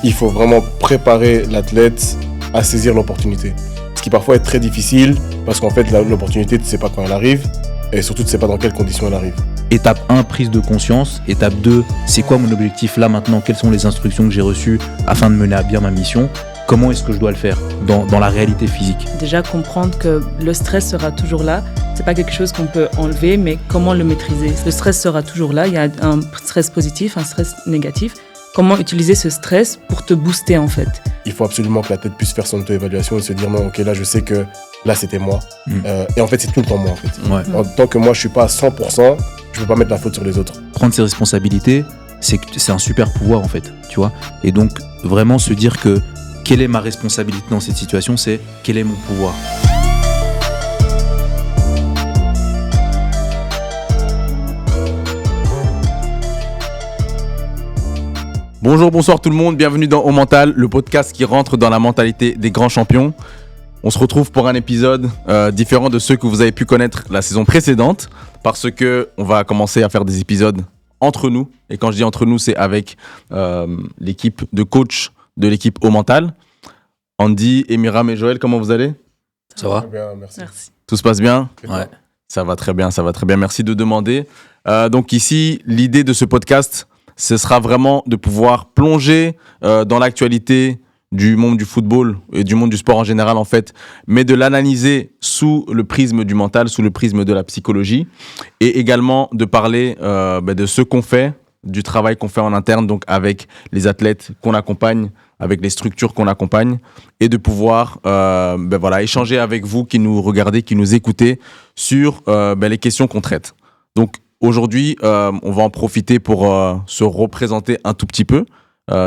il faut vraiment préparer l'athlète à saisir l'opportunité. Ce qui parfois est très difficile parce qu'en fait, l'opportunité, tu ne sais pas quand elle arrive et surtout, tu ne sais pas dans quelles conditions elle arrive. Étape 1, prise de conscience. Étape 2, c'est quoi mon objectif là maintenant? Quelles sont les instructions que j'ai reçues afin de mener à bien ma mission? Comment est-ce que je dois le faire dans la réalité physique? Déjà comprendre que le stress sera toujours là. C'est pas quelque chose qu'on peut enlever, mais comment le maîtriser? Le stress sera toujours là. Il y a un stress positif, un stress négatif. Comment utiliser ce stress pour te booster en fait? Il faut absolument que la tête puisse faire son auto-évaluation et se dire non, ok, là je sais que là c'était moi. Et en fait, c'est tout le temps moi en fait. Ouais. En tant que moi je suis pas à 100%, je peux pas mettre la faute sur les autres. Prendre ses responsabilités, c'est un super pouvoir en fait, tu vois. Et donc vraiment se dire que quelle est ma responsabilité dans cette situation, c'est quel est mon pouvoir. Bonjour, bonsoir tout le monde, bienvenue dans Au Mental, le podcast qui rentre dans la mentalité des grands champions. On se retrouve pour un épisode différent de ceux que vous avez pu connaître la saison précédente, parce que on va commencer à faire des épisodes entre nous. Et quand je dis entre nous, c'est avec l'équipe de coach de l'équipe Au Mental. Andy, Emiram et Joël, comment vous allez? Ça va? Très bien, merci. Tout se passe bien? Ouais. Ça va très bien, ça va très bien. Merci de demander. Donc ici, l'idée de ce podcast, ce sera vraiment de pouvoir plonger dans l'actualité du monde du football et du monde du sport en général en fait, mais de l'analyser sous le prisme du mental, sous le prisme de la psychologie, et également de parler de ce qu'on fait, du travail qu'on fait en interne, donc avec les athlètes qu'on accompagne, avec les structures qu'on accompagne, et de pouvoir échanger avec vous qui nous regardez, qui nous écoutez sur les questions qu'on traite. Donc aujourd'hui, on va en profiter pour se représenter un tout petit peu.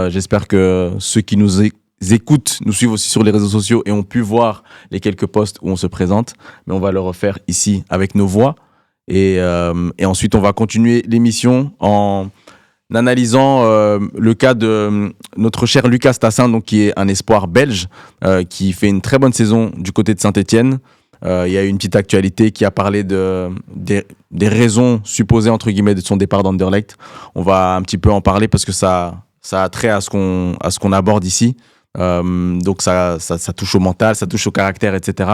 J'espère que ceux qui nous écoutent, nous suivent aussi sur les réseaux sociaux et ont pu voir les quelques posts où on se présente. Mais on va le refaire ici avec nos voix. Et ensuite, on va continuer l'émission en analysant le cas de notre cher Lucas Tassin, donc, qui est un espoir belge, qui fait une très bonne saison du côté de Saint-Etienne. Il y a eu une petite actualité qui a parlé des raisons supposées, entre guillemets, de son départ d'Anderlecht. On va un petit peu en parler parce que ça a trait à ce qu'on aborde ici. Donc ça touche au mental, ça touche au caractère, etc.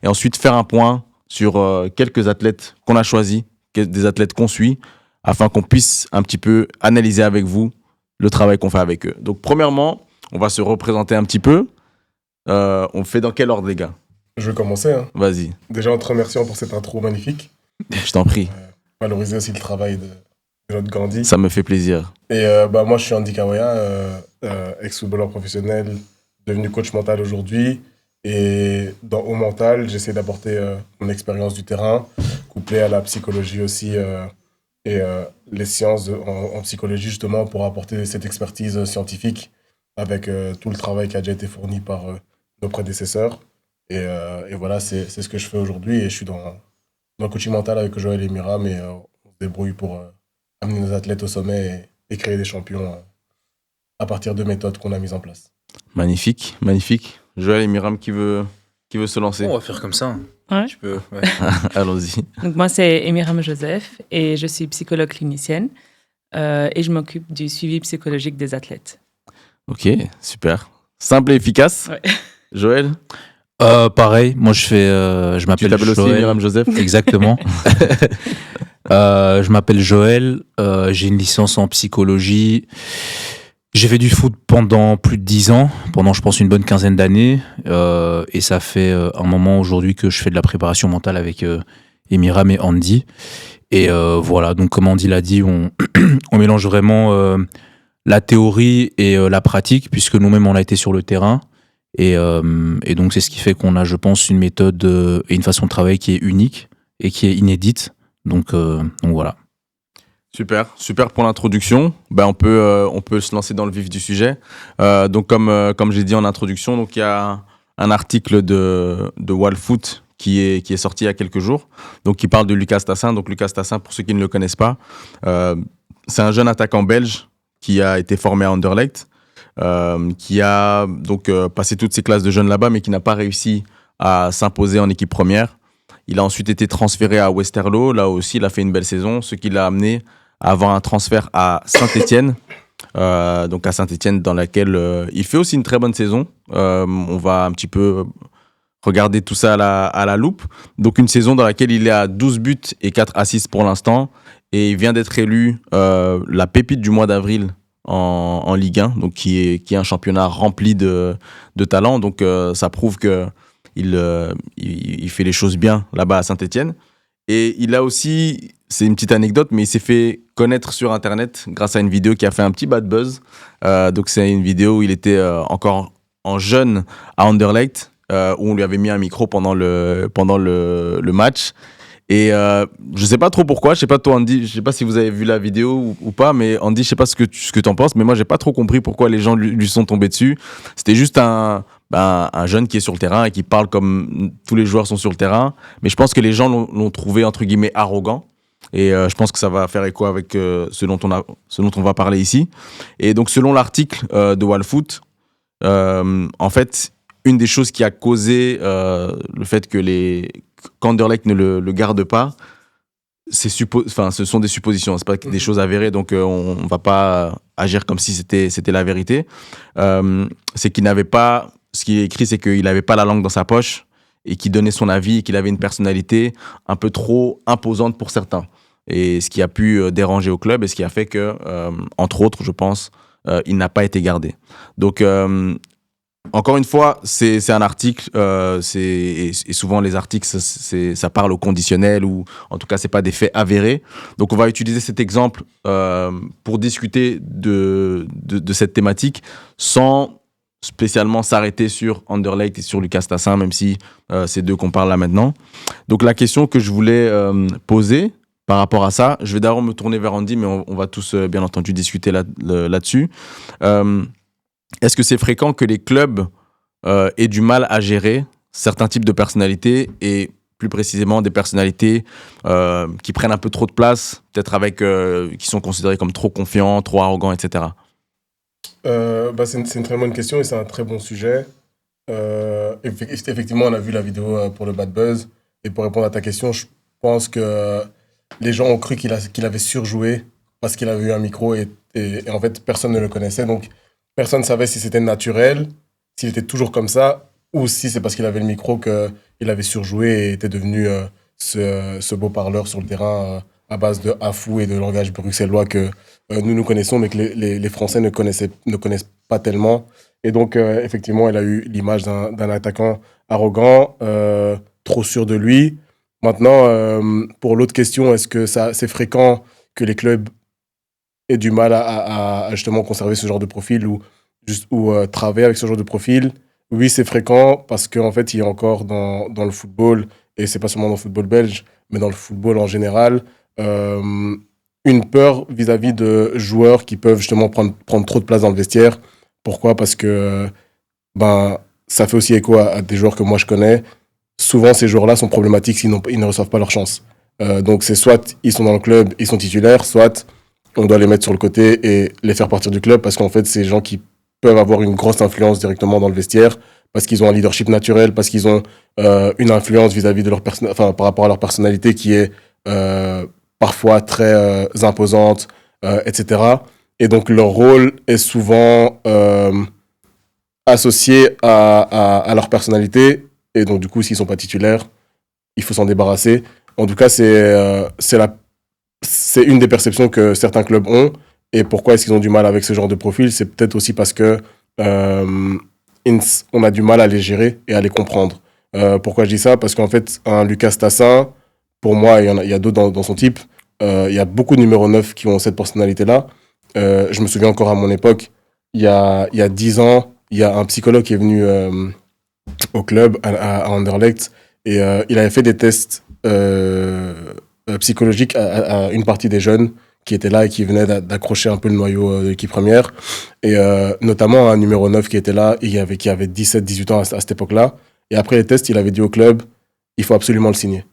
Et ensuite faire un point sur quelques athlètes qu'on a choisis, des athlètes qu'on suit, afin qu'on puisse un petit peu analyser avec vous le travail qu'on fait avec eux. Donc premièrement, on va se représenter un petit peu. On fait dans quel ordre, les gars? Je vais commencer. Vas-y. Déjà en te remerciant pour cette intro magnifique. Je t'en prie. Valoriser aussi le travail de notre Gandhi. Ça me fait plaisir. Et moi, je suis Andy Kawaya, ex-footballeur professionnel, devenu coach mental aujourd'hui. Et dans Au Mental, j'essaie d'apporter mon expérience du terrain, couplée à la psychologie aussi, et les sciences en psychologie, justement, pour apporter cette expertise scientifique avec tout le travail qui a déjà été fourni par nos prédécesseurs. Et voilà, c'est ce que je fais aujourd'hui. Et je suis dans le coaching mental avec Joël et Miram. Et on se débrouille pour amener nos athlètes au sommet et créer des champions à partir de méthodes qu'on a mises en place. Magnifique, magnifique. Joël et Miram, qui veut se lancer? On va faire comme ça. Ouais. Tu peux. Ouais. Allons-y. Donc moi, c'est Emiram Joseph et je suis psychologue clinicienne et je m'occupe du suivi psychologique des athlètes. Ok, super. Simple et efficace. Ouais. Joël? Pareil, moi je m'appelle Tu t'appelles aussi Joël. Emiram Joseph? Exactement. Je m'appelle Joël, j'ai une licence en psychologie. J'ai fait du foot pendant plus de 10 ans, pendant je pense une bonne quinzaine d'années. Et ça fait un moment aujourd'hui que je fais de la préparation mentale avec Emiram et Andy. Et voilà, donc comme Andy l'a dit, on mélange vraiment la théorie et la pratique, puisque nous-mêmes on a été sur le terrain. Et donc c'est ce qui fait qu'on a, je pense, une méthode et une façon de travailler qui est unique et qui est inédite. Donc voilà. Super pour l'introduction. On peut se lancer dans le vif du sujet. Donc comme j'ai dit en introduction, donc il y a un article de Wallfoot qui est sorti il y a quelques jours, donc qui parle de Lucas Tassin. Donc Lucas Tassin, pour ceux qui ne le connaissent pas, c'est un jeune attaquant belge qui a été formé à Anderlecht, qui a donc passé toutes ses classes de jeunes là-bas, mais qui n'a pas réussi à s'imposer en équipe première. Il a ensuite été transféré à Westerlo. Là aussi, il a fait une belle saison, ce qui l'a amené à avoir un transfert à Saint-Etienne. donc à Saint-Etienne, dans laquelle il fait aussi une très bonne saison. On va un petit peu regarder tout ça à la loupe. Donc une saison dans laquelle il est à 12 buts et 4 assists pour l'instant. Et il vient d'être élu la pépite du mois d'avril en Ligue 1, donc qui est un championnat rempli de talents. Donc ça prouve que il fait les choses bien là-bas à Saint-Etienne. Et il a aussi, c'est une petite anecdote, mais il s'est fait connaître sur Internet grâce à une vidéo qui a fait un petit bad buzz. Donc c'est une vidéo où il était encore en jeune à Anderlecht, où on lui avait mis un micro pendant le match. Et je sais pas trop pourquoi, je sais pas toi Andy, je sais pas si vous avez vu la vidéo ou pas, mais Andy, je sais pas ce que t'en penses, mais moi j'ai pas trop compris pourquoi les gens lui sont tombés dessus. C'était juste un jeune qui est sur le terrain et qui parle comme tous les joueurs sont sur le terrain, mais je pense que les gens l'ont trouvé entre guillemets arrogant. Et je pense que ça va faire écho avec ce dont on va parler ici. Et donc selon l'article de Wallfoot, en fait, une des choses qui a causé le fait que qu'Anderlecht ne le garde pas, ce sont des suppositions, c'est pas des choses avérées, donc on va pas agir comme si c'était la vérité. C'est qu'il n'avait pas, ce qui est écrit, c'est qu'il n'avait pas la langue dans sa poche et qu'il donnait son avis et qu'il avait une personnalité un peu trop imposante pour certains. Et ce qui a pu déranger au club et ce qui a fait que, entre autres, je pense, il n'a pas été gardé. Donc, encore une fois, c'est un article, et souvent les articles, ça parle au conditionnel ou en tout cas, c'est pas des faits avérés. Donc, on va utiliser cet exemple pour discuter de cette thématique sans spécialement s'arrêter sur Anderlecht et sur Lucas Tassin, même si c'est d'eux qu'on parle là maintenant. Donc, la question que je voulais poser par rapport à ça, je vais d'abord me tourner vers Andy, mais on va tous, bien entendu, discuter là-dessus. Est-ce que c'est fréquent que les clubs aient du mal à gérer certains types de personnalités et plus précisément des personnalités qui prennent un peu trop de place, peut-être qui sont considérés comme trop confiants, trop arrogants, etc. C'est une très bonne question et c'est un très bon sujet. Effectivement, on a vu la vidéo pour le bad buzz. Et pour répondre à ta question, je pense que les gens ont cru qu'il avait surjoué parce qu'il avait eu un micro et en fait, personne ne le connaissait. Donc, personne ne savait si c'était naturel, s'il était toujours comme ça, ou si c'est parce qu'il avait le micro qu'il avait surjoué et était devenu ce beau parleur sur le terrain à base de afou et de langage bruxellois que nous connaissons, mais que les Français ne connaissent pas tellement. Et donc, effectivement, il a eu l'image d'un attaquant arrogant, trop sûr de lui. Maintenant, pour l'autre question, est-ce que c'est fréquent que les clubs aient du mal à justement conserver ce genre de profil ou travailler avec ce genre de profil? Oui, c'est fréquent parce qu'en fait, il y a encore dans le football, et c'est pas seulement dans le football belge, mais dans le football en général, une peur vis-à-vis de joueurs qui peuvent justement prendre trop de place dans le vestiaire. Pourquoi? Parce que ça fait aussi écho à des joueurs que moi je connais. Souvent, ces joueurs-là sont problématiques s'ils ne reçoivent pas leur chance. Donc, c'est soit ils sont dans le club, ils sont titulaires, soit on doit les mettre sur le côté et les faire partir du club parce qu'en fait, c'est des gens qui peuvent avoir une grosse influence directement dans le vestiaire parce qu'ils ont un leadership naturel, parce qu'ils ont une influence vis-à-vis de par rapport à leur personnalité qui est parfois très imposante, etc. Et donc, leur rôle est souvent associé à leur personnalité. Et donc, du coup, s'ils ne sont pas titulaires, il faut s'en débarrasser. En tout cas, c'est une des perceptions que certains clubs ont. Et pourquoi est-ce qu'ils ont du mal avec ce genre de profil? C'est peut-être aussi parce que on a du mal à les gérer et à les comprendre. Pourquoi je dis ça? Parce qu'en fait, un Lucas Tassin, pour moi, il y a d'autres dans son type. Il y a beaucoup de numéro 9 qui ont cette personnalité-là. Je me souviens encore à mon époque, il y a 10 ans, il y a un psychologue qui est venu au club, à Anderlecht, et il avait fait des tests psychologiques à une partie des jeunes qui étaient là et qui venaient d'accrocher un peu le noyau de l'équipe première, et notamment un numéro 9 qui était là, et qui avait 17-18 ans à cette époque-là, et après les tests, il avait dit au club, il faut absolument le signer.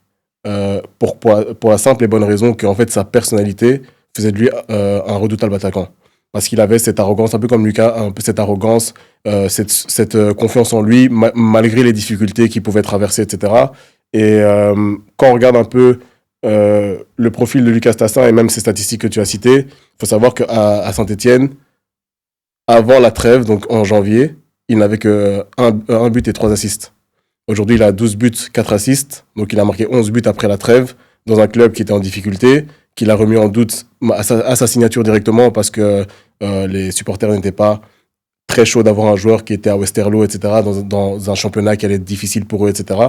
Pour la simple et bonne raison qu'en fait, sa personnalité faisait de lui un redoutable attaquant. Parce qu'il avait cette arrogance, un peu comme Lucas, un peu cette arrogance, cette confiance en lui, malgré les difficultés qu'il pouvait traverser, etc. Et quand on regarde un peu le profil de Lucas Tassin et même ses statistiques que tu as citées, il faut savoir qu'à Saint-Etienne, avant la trêve, donc en janvier, il n'avait que un but et 3 assists. Aujourd'hui, il a 12 buts, 4 assists. Donc, il a marqué 11 buts après la trêve dans un club qui était en difficulté, qu'il a remis en doute à sa signature directement parce que les supporters n'étaient pas très chauds d'avoir un joueur qui était à Westerlo, etc., dans un championnat qui allait être difficile pour eux, etc.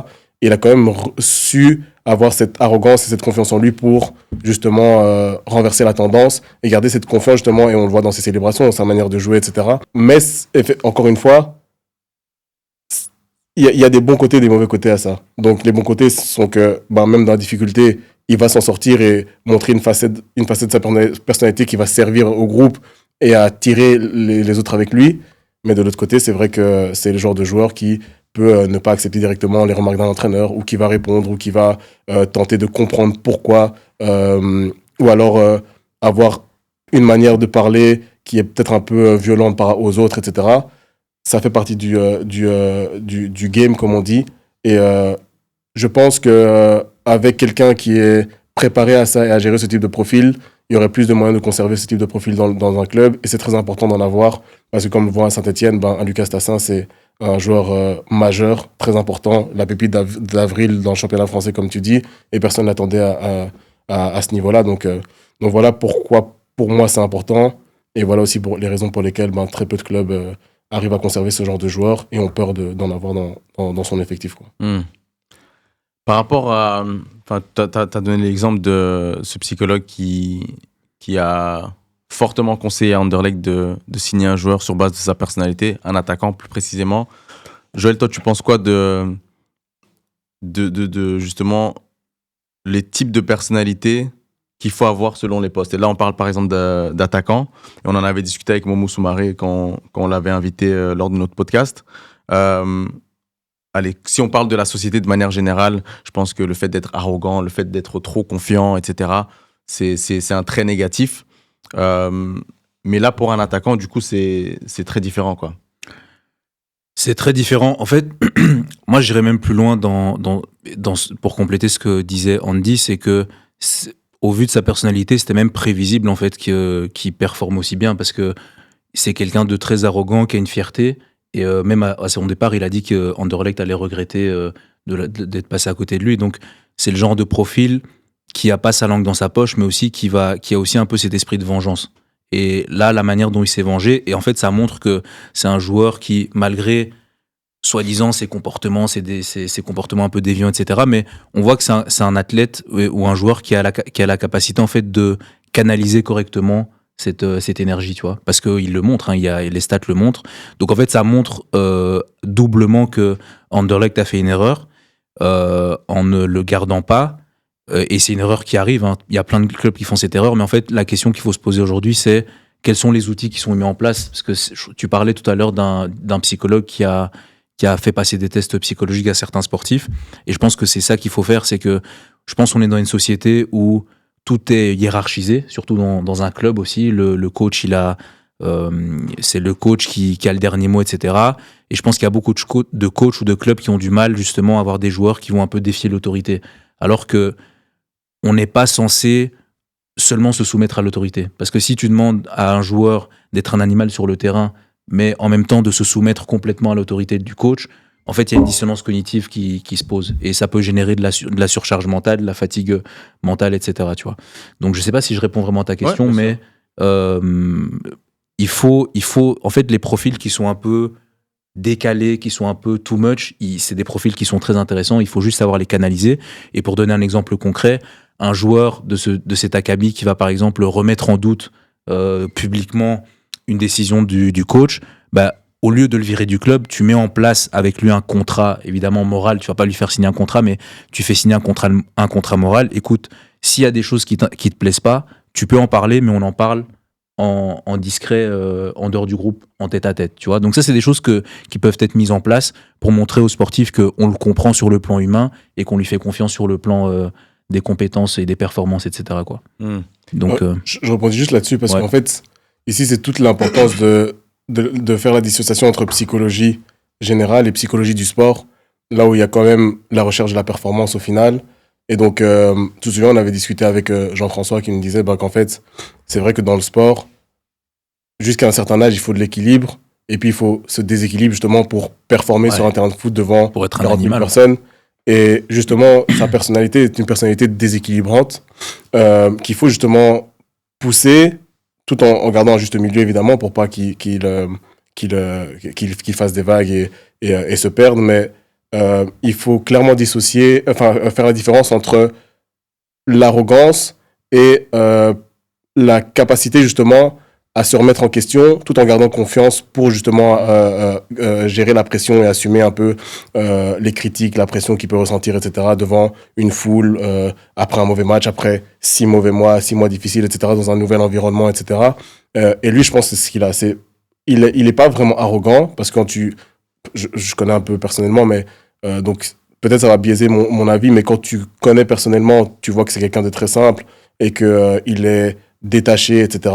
Et il a quand même su avoir cette arrogance et cette confiance en lui pour justement renverser la tendance et garder cette confiance justement, et on le voit dans ses célébrations, dans sa manière de jouer, etc. Mais encore une fois, il y a des bons côtés et des mauvais côtés à ça. Donc les bons côtés sont que même dans la difficulté, il va s'en sortir et montrer une facette de sa personnalité qui va servir au groupe et à tirer les autres avec lui. Mais de l'autre côté, c'est vrai que c'est le genre de joueur qui peut ne pas accepter directement les remarques d'un entraîneur, ou qui va répondre, ou qui va tenter de comprendre pourquoi, ou alors avoir une manière de parler qui est peut-être un peu violente aux autres, etc. Ça fait partie du game, comme on dit. Et je pense qu'avec quelqu'un qui est préparé à ça et à gérer ce type de profil, il y aurait plus de moyens de conserver ce type de profil dans un club. Et c'est très important d'en avoir. Parce que comme on le voit à Saint-Etienne, un Lucas Tassin, c'est un joueur majeur, très important. La pépite d'avril dans le championnat français, comme tu dis. Et personne n'attendait à ce niveau-là. Donc voilà pourquoi, pour moi, c'est important. Et voilà aussi les raisons pour lesquelles très peu de clubs arrivent à conserver ce genre de joueurs et ont peur d'en avoir dans son effectif, quoi. Par rapport à... tu as donné l'exemple de ce psychologue qui a fortement conseillé à Anderlecht de signer un joueur sur base de sa personnalité, un attaquant plus précisément. Joël, toi, tu penses quoi de justement les types de personnalités qu'il faut avoir selon les postes? Et là, on parle par exemple d'attaquants. Et on en avait discuté avec Momo Soumaré quand on l'avait invité lors de notre podcast. Allez, si on parle de la société de manière générale, je pense que le fait d'être arrogant, le fait d'être trop confiant, etc., c'est un trait négatif. Mais là, pour un attaquant, du coup, c'est très différent, quoi. C'est très différent. En fait, moi, j'irais même plus loin pour compléter ce que disait Andy, c'est que au vu de sa personnalité, c'était même prévisible en fait qu'il performe aussi bien, parce que c'est quelqu'un de très arrogant, qui a une fierté. Et même à son départ, il a dit qu'Anderlecht allait regretter d'être passé à côté de lui. Donc, c'est le genre de profil qui a pas sa langue dans sa poche, mais aussi qui a aussi un peu cet esprit de vengeance. Et là, la manière dont il s'est vengé, et en fait, ça montre que c'est un joueur qui, malgré soi-disant ses comportements, ses comportements un peu déviants, etc., mais on voit que c'est un athlète ou un joueur qui a la capacité en fait de canaliser correctement cette énergie, tu vois, parce qu'il le montre, les stats le montrent. Donc en fait, ça montre doublement que Anderlecht a fait une erreur en ne le gardant pas, et c'est une erreur qui arrive. Il y a plein de clubs qui font cette erreur, mais en fait, la question qu'il faut se poser aujourd'hui, c'est quels sont les outils qui sont mis en place, parce que tu parlais tout à l'heure d'un psychologue qui a fait passer des tests psychologiques à certains sportifs, et je pense que c'est ça qu'il faut faire. C'est que je pense qu'on est dans une société où tout est hiérarchisé, surtout dans un club aussi. Le coach, c'est le coach qui a le dernier mot, etc. Et je pense qu'il y a beaucoup de coachs ou de clubs qui ont du mal justement à avoir des joueurs qui vont un peu défier l'autorité. Alors que on n'est pas censé seulement se soumettre à l'autorité. Parce que si tu demandes à un joueur d'être un animal sur le terrain, mais en même temps de se soumettre complètement à l'autorité du coach, en fait, il y a une dissonance cognitive qui se pose. Et ça peut générer de la surcharge mentale, de la fatigue mentale, etc. Tu vois. Donc, je ne sais pas si je réponds vraiment à ta question, mais il faut... En fait, les profils qui sont un peu décalés, qui sont un peu too much, c'est des profils qui sont très intéressants. Il faut juste savoir les canaliser. Et pour donner un exemple concret, un joueur de cet acabit qui va, par exemple, remettre en doute publiquement une décision du coach, au lieu de le virer du club, tu mets en place avec lui un contrat, évidemment moral. Tu vas pas lui faire signer un contrat, mais tu fais signer un contrat moral. Écoute, s'il y a des choses qui te plaisent pas, tu peux en parler, mais on en parle en discret, en dehors du groupe, en tête à tête. Tu vois. Donc ça, c'est des choses qui peuvent être mises en place pour montrer aux sportifs qu'on le comprend sur le plan humain et qu'on lui fait confiance sur le plan des compétences et des performances, etc. quoi. Donc, je rebondis juste là-dessus parce qu'en fait, ici, c'est toute l'importance de faire la dissociation entre psychologie générale et psychologie du sport, là où il y a quand même la recherche de la performance au final. Et donc, tout souvent, on avait discuté avec Jean-François qui nous disait qu'en fait, c'est vrai que dans le sport, jusqu'à un certain âge, il faut de l'équilibre. Et puis, il faut ce déséquilibre, justement, pour performer sur un terrain de foot devant Pour être un 40 000 animal. personnes. Et justement, sa personnalité est une personnalité déséquilibrante qu'il faut justement pousser, tout en gardant un juste milieu, évidemment, pour pas qu'il fasse des vagues et se perde. Mais il faut clairement faire la différence entre l'arrogance et la capacité, justement, à se remettre en question tout en gardant confiance pour justement gérer la pression et assumer un peu les critiques, la pression qu'il peut ressentir, etc. devant une foule, après un mauvais match, après 6 mauvais mois, 6 mois difficiles, etc. dans un nouvel environnement, etc. Et lui, je pense que c'est ce qu'il a. Il est pas vraiment arrogant parce que je connais un peu personnellement, mais donc peut-être ça va biaiser mon avis, mais quand tu connais personnellement, tu vois que c'est quelqu'un de très simple et qu'il est détaché, etc.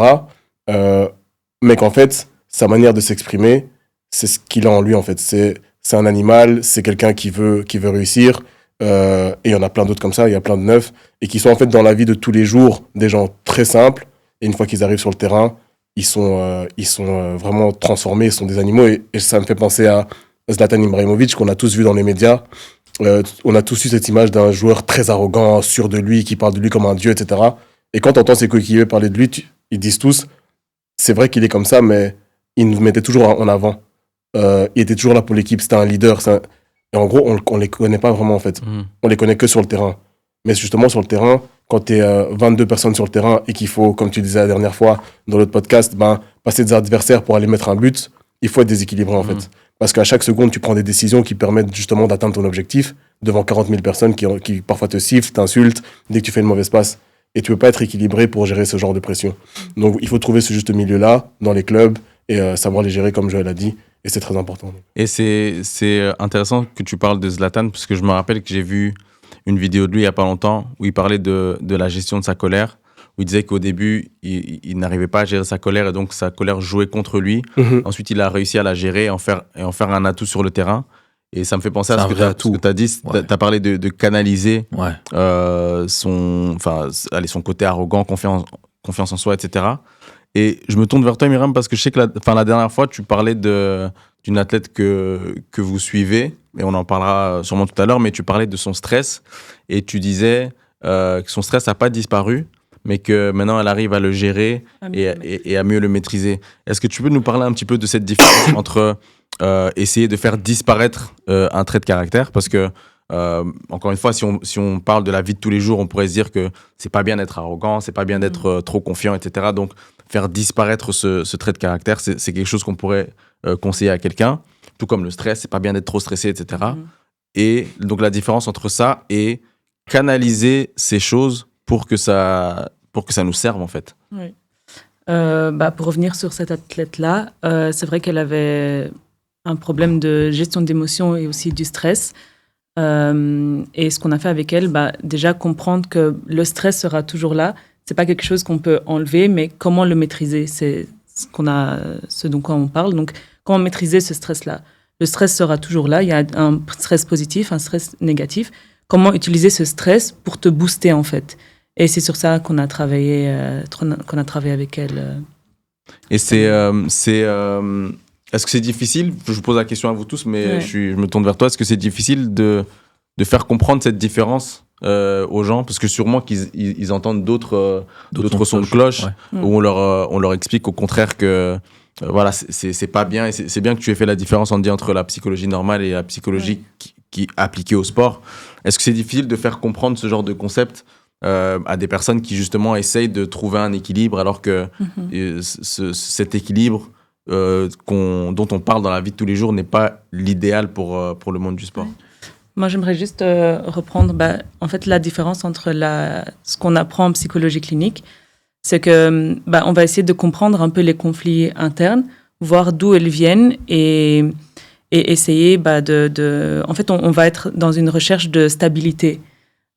Mais qu'en fait, sa manière de s'exprimer, c'est ce qu'il a en lui, en fait. C'est un animal, c'est quelqu'un qui veut réussir. Et il y en a plein d'autres comme ça, il y a plein de neufs, et qui sont en fait dans la vie de tous les jours des gens très simples. Et une fois qu'ils arrivent sur le terrain, ils sont vraiment transformés, ils sont des animaux. Et ça me fait penser à Zlatan Ibrahimovic, qu'on a tous vu dans les médias. On a tous eu cette image d'un joueur très arrogant, sûr de lui, qui parle de lui comme un dieu, etc. Et quand tu entends ses coéquipiers parler de lui, ils disent tous, c'est vrai qu'il est comme ça, mais il nous mettait toujours en avant. Il était toujours là pour l'équipe, c'était un leader. Et en gros, on les connaît pas vraiment, en fait. On les connaît que sur le terrain. Mais justement, sur le terrain, quand tu es 22 personnes sur le terrain et qu'il faut, comme tu disais la dernière fois dans l'autre podcast, passer des adversaires pour aller mettre un but, il faut être déséquilibré, en fait. Parce qu'à chaque seconde, tu prends des décisions qui permettent justement d'atteindre ton objectif devant 40 000 personnes qui parfois te sifflent, t'insultent dès que tu fais une mauvaise passe. Et tu peux pas être équilibré pour gérer ce genre de pression. Donc, il faut trouver ce juste milieu-là dans les clubs et savoir les gérer, comme Joël a dit. Et c'est très important. Et c'est intéressant que tu parles de Zlatan, parce que je me rappelle que j'ai vu une vidéo de lui il y a pas longtemps où il parlait de la gestion de sa colère, où il disait qu'au début, il n'arrivait pas à gérer sa colère et donc sa colère jouait contre lui. Ensuite, il a réussi à la gérer et en faire un atout sur le terrain. Et ça me fait penser à ce que tu as dit. Tu as parlé de canaliser son côté arrogant, confiance en soi, etc. Et je me tourne vers toi, Myriam, parce que je sais que la dernière fois, tu parlais d'une athlète que vous suivez, et on en parlera sûrement tout à l'heure, mais tu parlais de son stress, et tu disais que son stress n'a pas disparu, mais que maintenant, elle arrive à le gérer et à mieux le maîtriser. Est-ce que tu peux nous parler un petit peu de cette différence entre essayer de faire disparaître un trait de caractère, parce que encore une fois, si on parle de la vie de tous les jours, on pourrait se dire que c'est pas bien d'être arrogant, c'est pas bien d'être trop confiant, etc. Donc faire disparaître ce trait de caractère, c'est quelque chose qu'on pourrait conseiller à quelqu'un, tout comme le stress, c'est pas bien d'être trop stressé, etc. Et donc la différence entre ça et canaliser ces choses pour que ça nous serve, en fait. Oui. Pour revenir sur cette athlète-là, c'est vrai qu'elle avait un problème de gestion d'émotions et aussi du stress. Et ce qu'on a fait avec elle, déjà comprendre que le stress sera toujours là. C'est pas quelque chose qu'on peut enlever, mais comment le maîtriser, c'est ce dont on parle. Donc, comment maîtriser ce stress-là? Le stress sera toujours là. Il y a un stress positif, un stress négatif. Comment utiliser ce stress pour te booster, en fait? Et c'est sur ça qu'on a travaillé avec elle. Et est-ce que c'est difficile? Je vous pose la question à vous tous, mais je me tourne vers toi. Est-ce que c'est difficile de faire comprendre cette différence aux gens? Parce que sûrement qu'ils entendent d'autres sons de cloche où on leur explique au contraire que voilà, c'est pas bien. Et c'est bien que tu aies fait la différence entre la psychologie normale et la psychologie qui appliquée au sport. Est-ce que c'est difficile de faire comprendre ce genre de concept à des personnes qui justement essayent de trouver un équilibre, alors que cet équilibre dont on parle dans la vie de tous les jours n'est pas l'idéal pour le monde du sport? Moi, j'aimerais juste reprendre en fait, la différence entre ce qu'on apprend en psychologie clinique. C'est que on va essayer de comprendre un peu les conflits internes, voir d'où ils viennent et essayer en fait, on va être dans une recherche de stabilité.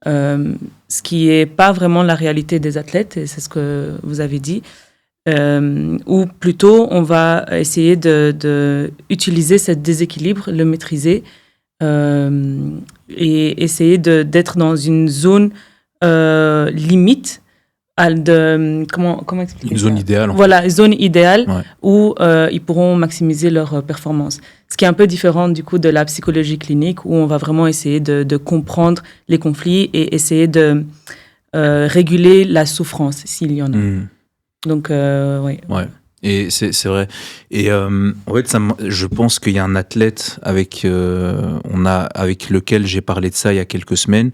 Ce qui n'est pas vraiment la réalité des athlètes, et c'est ce que vous avez dit. Ou plutôt, on va essayer de utiliser ce déséquilibre, le maîtriser, et essayer d'être dans une zone limite comment expliquer Une zone ça idéale. En Voilà, une zone idéale Ouais. où ils pourront maximiser leur performance. Ce qui est un peu différent du coup de la psychologie clinique où on va vraiment essayer de comprendre les conflits et essayer de réguler la souffrance s'il y en a. Donc, oui. Ouais. Et c'est vrai. Et en fait, je pense qu'il y a un athlète avec lequel j'ai parlé de ça il y a quelques semaines.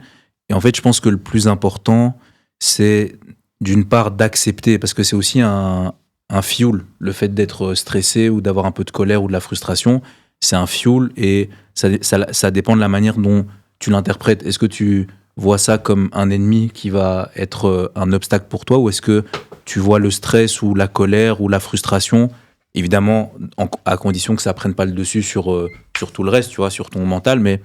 Et en fait, je pense que le plus important, c'est d'une part d'accepter, parce que c'est aussi un fuel, le fait d'être stressé ou d'avoir un peu de colère ou de la frustration, c'est un fuel et ça dépend de la manière dont tu l'interprètes. Est-ce que tu vois ça comme un ennemi qui va être un obstacle pour toi, ou est-ce que tu vois le stress ou la colère ou la frustration, évidemment à condition que ça prenne pas le dessus sur tout le reste, tu vois, sur ton mental, mais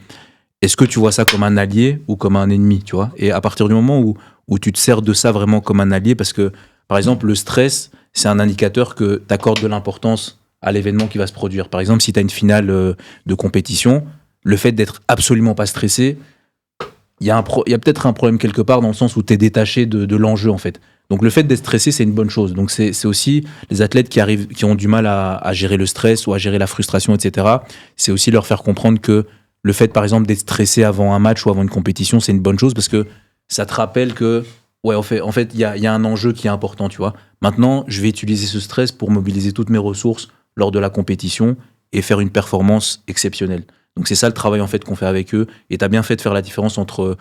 est-ce que tu vois ça comme un allié ou comme un ennemi, tu vois? Et à partir du moment où tu te sers de ça vraiment comme un allié, parce que, par exemple, le stress, c'est un indicateur que tu accordes de l'importance à l'événement qui va se produire. Par exemple, si tu as une finale de compétition, le fait d'être absolument pas stressé, il y a peut-être un problème quelque part dans le sens où tu es détaché de l'enjeu, en fait. Donc le fait d'être stressé, c'est une bonne chose. Donc c'est aussi les athlètes qui ont du mal à gérer le stress ou à gérer la frustration, etc. C'est aussi leur faire comprendre que le fait, par exemple, d'être stressé avant un match ou avant une compétition, c'est une bonne chose parce que ça te rappelle que, ouais, en fait, il y a un enjeu qui est important, tu vois. Maintenant, je vais utiliser ce stress pour mobiliser toutes mes ressources lors de la compétition et faire une performance exceptionnelle. Donc c'est ça le travail, en fait, qu'on fait avec eux. Et tu as bien fait de faire la différence entre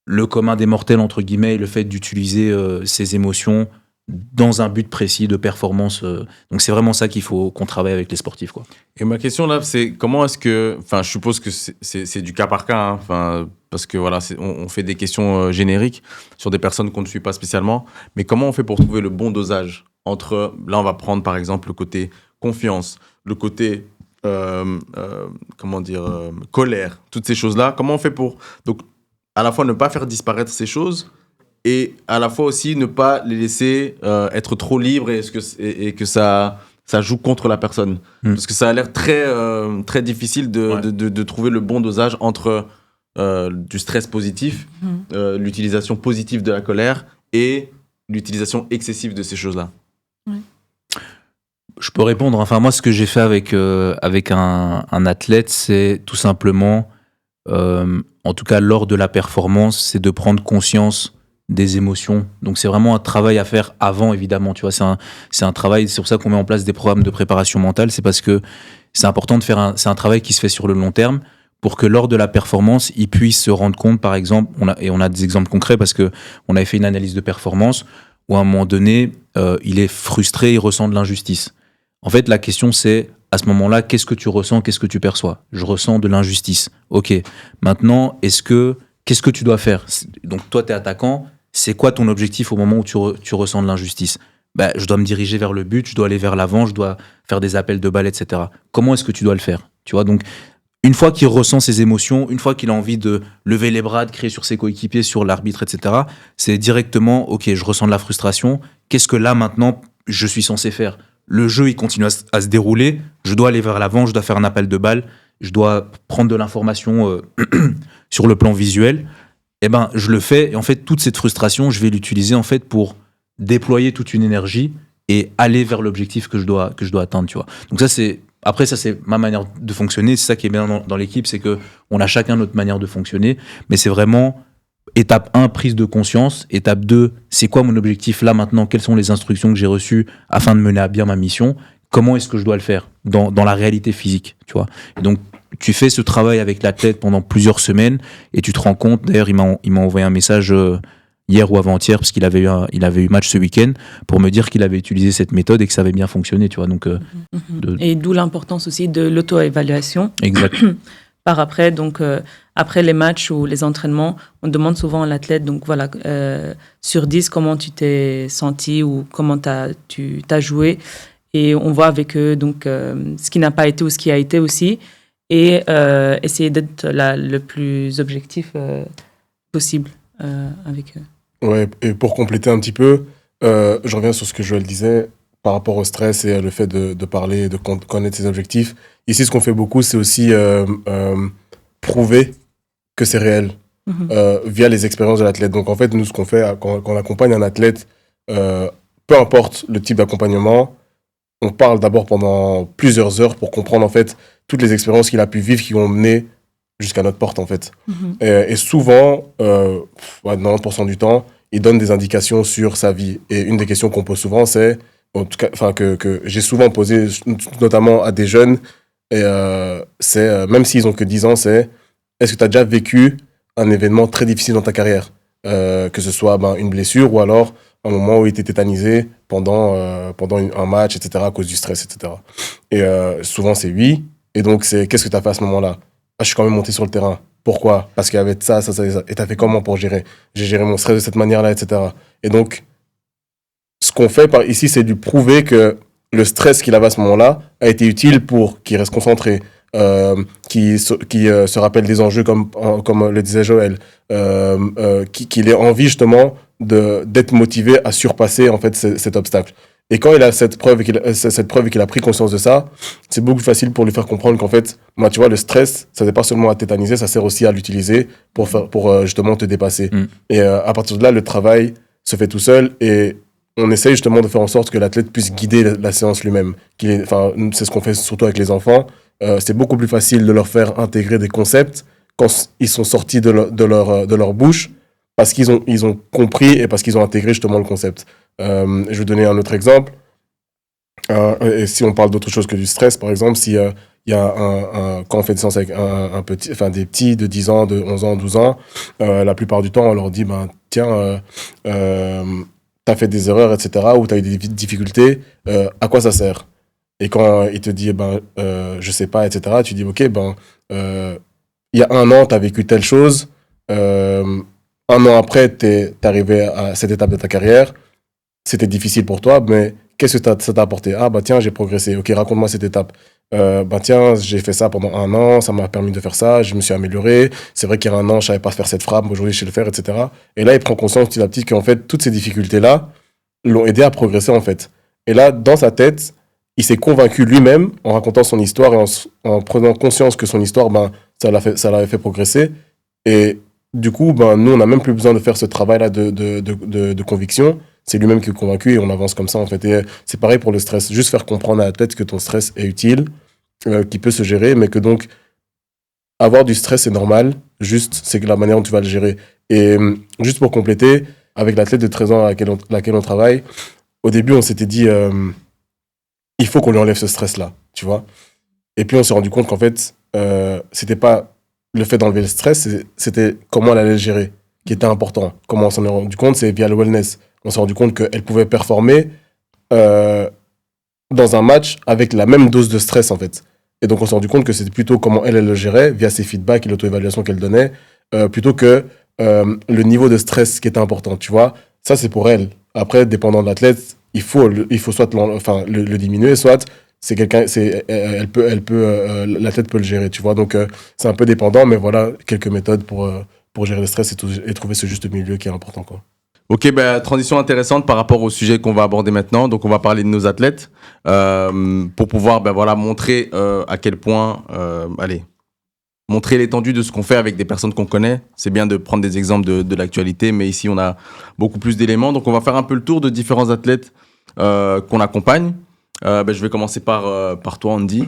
le commun des mortels, entre guillemets, et le fait d'utiliser ses émotions dans un but précis de performance. Donc c'est vraiment ça qu'il faut qu'on travaille avec les sportifs, quoi. Et ma question là, c'est comment est-ce que, enfin, je suppose que c'est du cas par cas, hein, enfin, parce que voilà, on fait des questions génériques sur des personnes qu'on ne suit pas spécialement, mais comment on fait pour trouver le bon dosage entre, là, on va prendre par exemple le côté confiance, le côté comment dire, colère, toutes ces choses-là. Comment on fait pour, donc, à la fois ne pas faire disparaître ces choses et à la fois aussi ne pas les laisser être trop libres et que ça joue contre la personne. Parce que ça a l'air très difficile de trouver le bon dosage entre du stress positif, l'utilisation positive de la colère et l'utilisation excessive de ces choses-là. Ouais. Je peux répondre. Enfin, moi, ce que j'ai fait avec un athlète, c'est tout simplement, en tout cas lors de la performance, c'est de prendre conscience des émotions. Donc c'est vraiment un travail à faire avant, évidemment, tu vois. C'est un travail, c'est pour ça qu'on met en place des programmes de préparation mentale, c'est parce que c'est important de faire c'est un travail qui se fait sur le long terme pour que lors de la performance, ils puissent se rendre compte, par exemple, on a des exemples concrets parce que on avait fait une analyse de performance où à un moment donné, il est frustré, il ressent de l'injustice. En fait, la question c'est, à ce moment-là, qu'est-ce que tu ressens, qu'est-ce que tu perçois? Je ressens de l'injustice. Ok, maintenant, qu'est-ce que tu dois faire? Donc toi, tu es attaquant, c'est quoi ton objectif au moment où tu ressens de l'injustice? Je dois me diriger vers le but, je dois aller vers l'avant, je dois faire des appels de balles, etc. Comment est-ce que tu dois le faire? Tu vois, donc une fois qu'il ressent ses émotions, une fois qu'il a envie de lever les bras, de crier sur ses coéquipiers, sur l'arbitre, etc., c'est directement, ok, je ressens de la frustration, qu'est-ce que là maintenant je suis censé faire? Le jeu, il continue à se dérouler, je dois aller vers l'avant, je dois faire un appel de balle, je dois prendre de l'information sur le plan visuel. Eh ben, je le fais, et en fait, toute cette frustration, je vais l'utiliser en fait pour déployer toute une énergie et aller vers l'objectif que je dois atteindre, tu vois. Donc ça, c'est ma manière de fonctionner. C'est ça qui est bien dans l'équipe, c'est que on a chacun notre manière de fonctionner, mais c'est vraiment étape 1, prise de conscience. Étape 2, c'est quoi mon objectif là maintenant? Quelles sont les instructions que j'ai reçues afin de mener à bien ma mission? Comment est-ce que je dois le faire dans la réalité physique, tu vois? Et donc, tu fais ce travail avec l'athlète pendant plusieurs semaines et tu te rends compte, d'ailleurs, il m'a envoyé un message hier ou avant-hier parce qu'il avait eu match ce week-end pour me dire qu'il avait utilisé cette méthode et que ça avait bien fonctionné, tu vois. Donc, Et d'où l'importance aussi de l'auto-évaluation. Exact. Par après, donc, après les matchs ou les entraînements, on demande souvent à l'athlète, donc voilà, sur 10, comment tu t'es senti ou comment tu as joué. Et on voit avec eux donc, ce qui n'a pas été ou ce qui a été aussi. Et essayer d'être le plus objectif possible avec eux. Ouais, et pour compléter un petit peu, je reviens sur ce que Joël disait par rapport au stress et le fait de parler, de connaître ses objectifs. Ici, ce qu'on fait beaucoup, c'est aussi prouver que c'est réel. via les expériences de l'athlète. Donc en fait, nous, ce qu'on fait quand on accompagne un athlète, peu importe le type d'accompagnement, on parle d'abord pendant plusieurs heures pour comprendre en fait toutes les expériences qu'il a pu vivre qui ont mené jusqu'à notre porte en fait. Et souvent, 90% du temps, il donne des indications sur sa vie. Et une des questions qu'on pose souvent, c'est, en tout cas, que j'ai souvent posé, notamment à des jeunes, et c'est, même s'ils ont que 10 ans, c'est est-ce que tu as déjà vécu un événement très difficile dans ta carrière, que ce soit une blessure ou alors un moment où il était tétanisé pendant un match, etc., à cause du stress, etc. Et souvent, c'est oui. Et donc, c'est qu'est-ce que tu as fait à ce moment-là? Je suis quand même monté sur le terrain. Pourquoi? Parce qu'il y avait ça. Et tu as fait comment pour gérer? J'ai géré mon stress de cette manière-là, etc. Et donc, ce qu'on fait ici, c'est de prouver que le stress qu'il avait à ce moment-là a été utile pour qu'il reste concentré, qui se rappelle des enjeux comme le disait Joël, qu'il ait envie justement d'être motivé à surpasser en fait cet obstacle. Et quand il a cette preuve et qu'il a pris conscience de ça, c'est beaucoup plus facile pour lui faire comprendre qu'en fait, tu vois, le stress, ça sert pas seulement à tétaniser, ça sert aussi à l'utiliser pour justement te dépasser. Et à partir de là, le travail se fait tout seul et on essaye justement de faire en sorte que l'athlète puisse guider la séance lui-même. C'est ce qu'on fait surtout avec les enfants. C'est beaucoup plus facile de leur faire intégrer des concepts quand ils sont sortis de leur bouche parce qu'ils ont compris et parce qu'ils ont intégré justement le concept. Je vais donner un autre exemple. Et si on parle d'autre chose que du stress, par exemple, si il y a quand on fait des séances avec des petits de 10 ans, de 11 ans, 12 ans, la plupart du temps, on leur dit, tiens, t'as fait des erreurs, etc., ou t'as eu des difficultés, à quoi ça sert? Et quand il te dit, je sais pas, etc., tu dis, ok, il y a 1 an, t'as vécu telle chose, 1 an après, t'es arrivé à cette étape de ta carrière, c'était difficile pour toi, mais qu'est-ce que ça t'a apporté? Ah, tiens, j'ai progressé. Ok, raconte-moi cette étape. Tiens, j'ai fait ça pendant 1 an, ça m'a permis de faire ça, je me suis amélioré. C'est vrai qu'il y a 1 an, je savais pas faire cette frappe, aujourd'hui, je sais le faire, etc. Et là, il prend conscience petit à petit qu'en fait, toutes ces difficultés-là l'ont aidé à progresser, en fait. Et là, dans sa tête, il s'est convaincu lui-même, en racontant son histoire et en prenant conscience que son histoire, ça l'avait fait progresser. Et du coup, nous, on n'a même plus besoin de faire ce travail-là de conviction. C'est lui-même qui est convaincu et on avance comme ça, en fait. Et c'est pareil pour le stress. Juste faire comprendre à la tête que ton stress est utile, qu'il peut se gérer, mais que donc, avoir du stress, c'est normal. Juste, c'est la manière dont tu vas le gérer. Et juste pour compléter, avec l'athlète de 13 ans à laquelle on travaille, au début, on s'était dit, il faut qu'on lui enlève ce stress-là, tu vois. Et puis, on s'est rendu compte qu'en fait, c'était pas le fait d'enlever le stress, c'était comment elle allait le gérer qui était important. Comment on s'en est rendu compte? C'est via le wellness. On s'est rendu compte qu'elle pouvait performer dans un match avec la même dose de stress, en fait. Et donc, on s'est rendu compte que c'était plutôt comment elle le gérait, via ses feedbacks et l'auto-évaluation qu'elle donnait, plutôt que le niveau de stress qui était important, tu vois. Ça, c'est pour elle. Après, dépendant de l'athlète, il faut soit le diminuer, soit l'athlète peut le gérer, tu vois. Donc, c'est un peu dépendant, mais voilà quelques méthodes pour gérer le stress et trouver ce juste milieu qui est important, quoi. Ok, transition intéressante par rapport au sujet qu'on va aborder maintenant. Donc, on va parler de nos athlètes pour pouvoir montrer à quel point, montrer l'étendue de ce qu'on fait avec des personnes qu'on connaît. C'est bien de prendre des exemples de l'actualité, mais ici, on a beaucoup plus d'éléments. Donc, on va faire un peu le tour de différents athlètes qu'on accompagne. Je vais commencer par toi, Andy.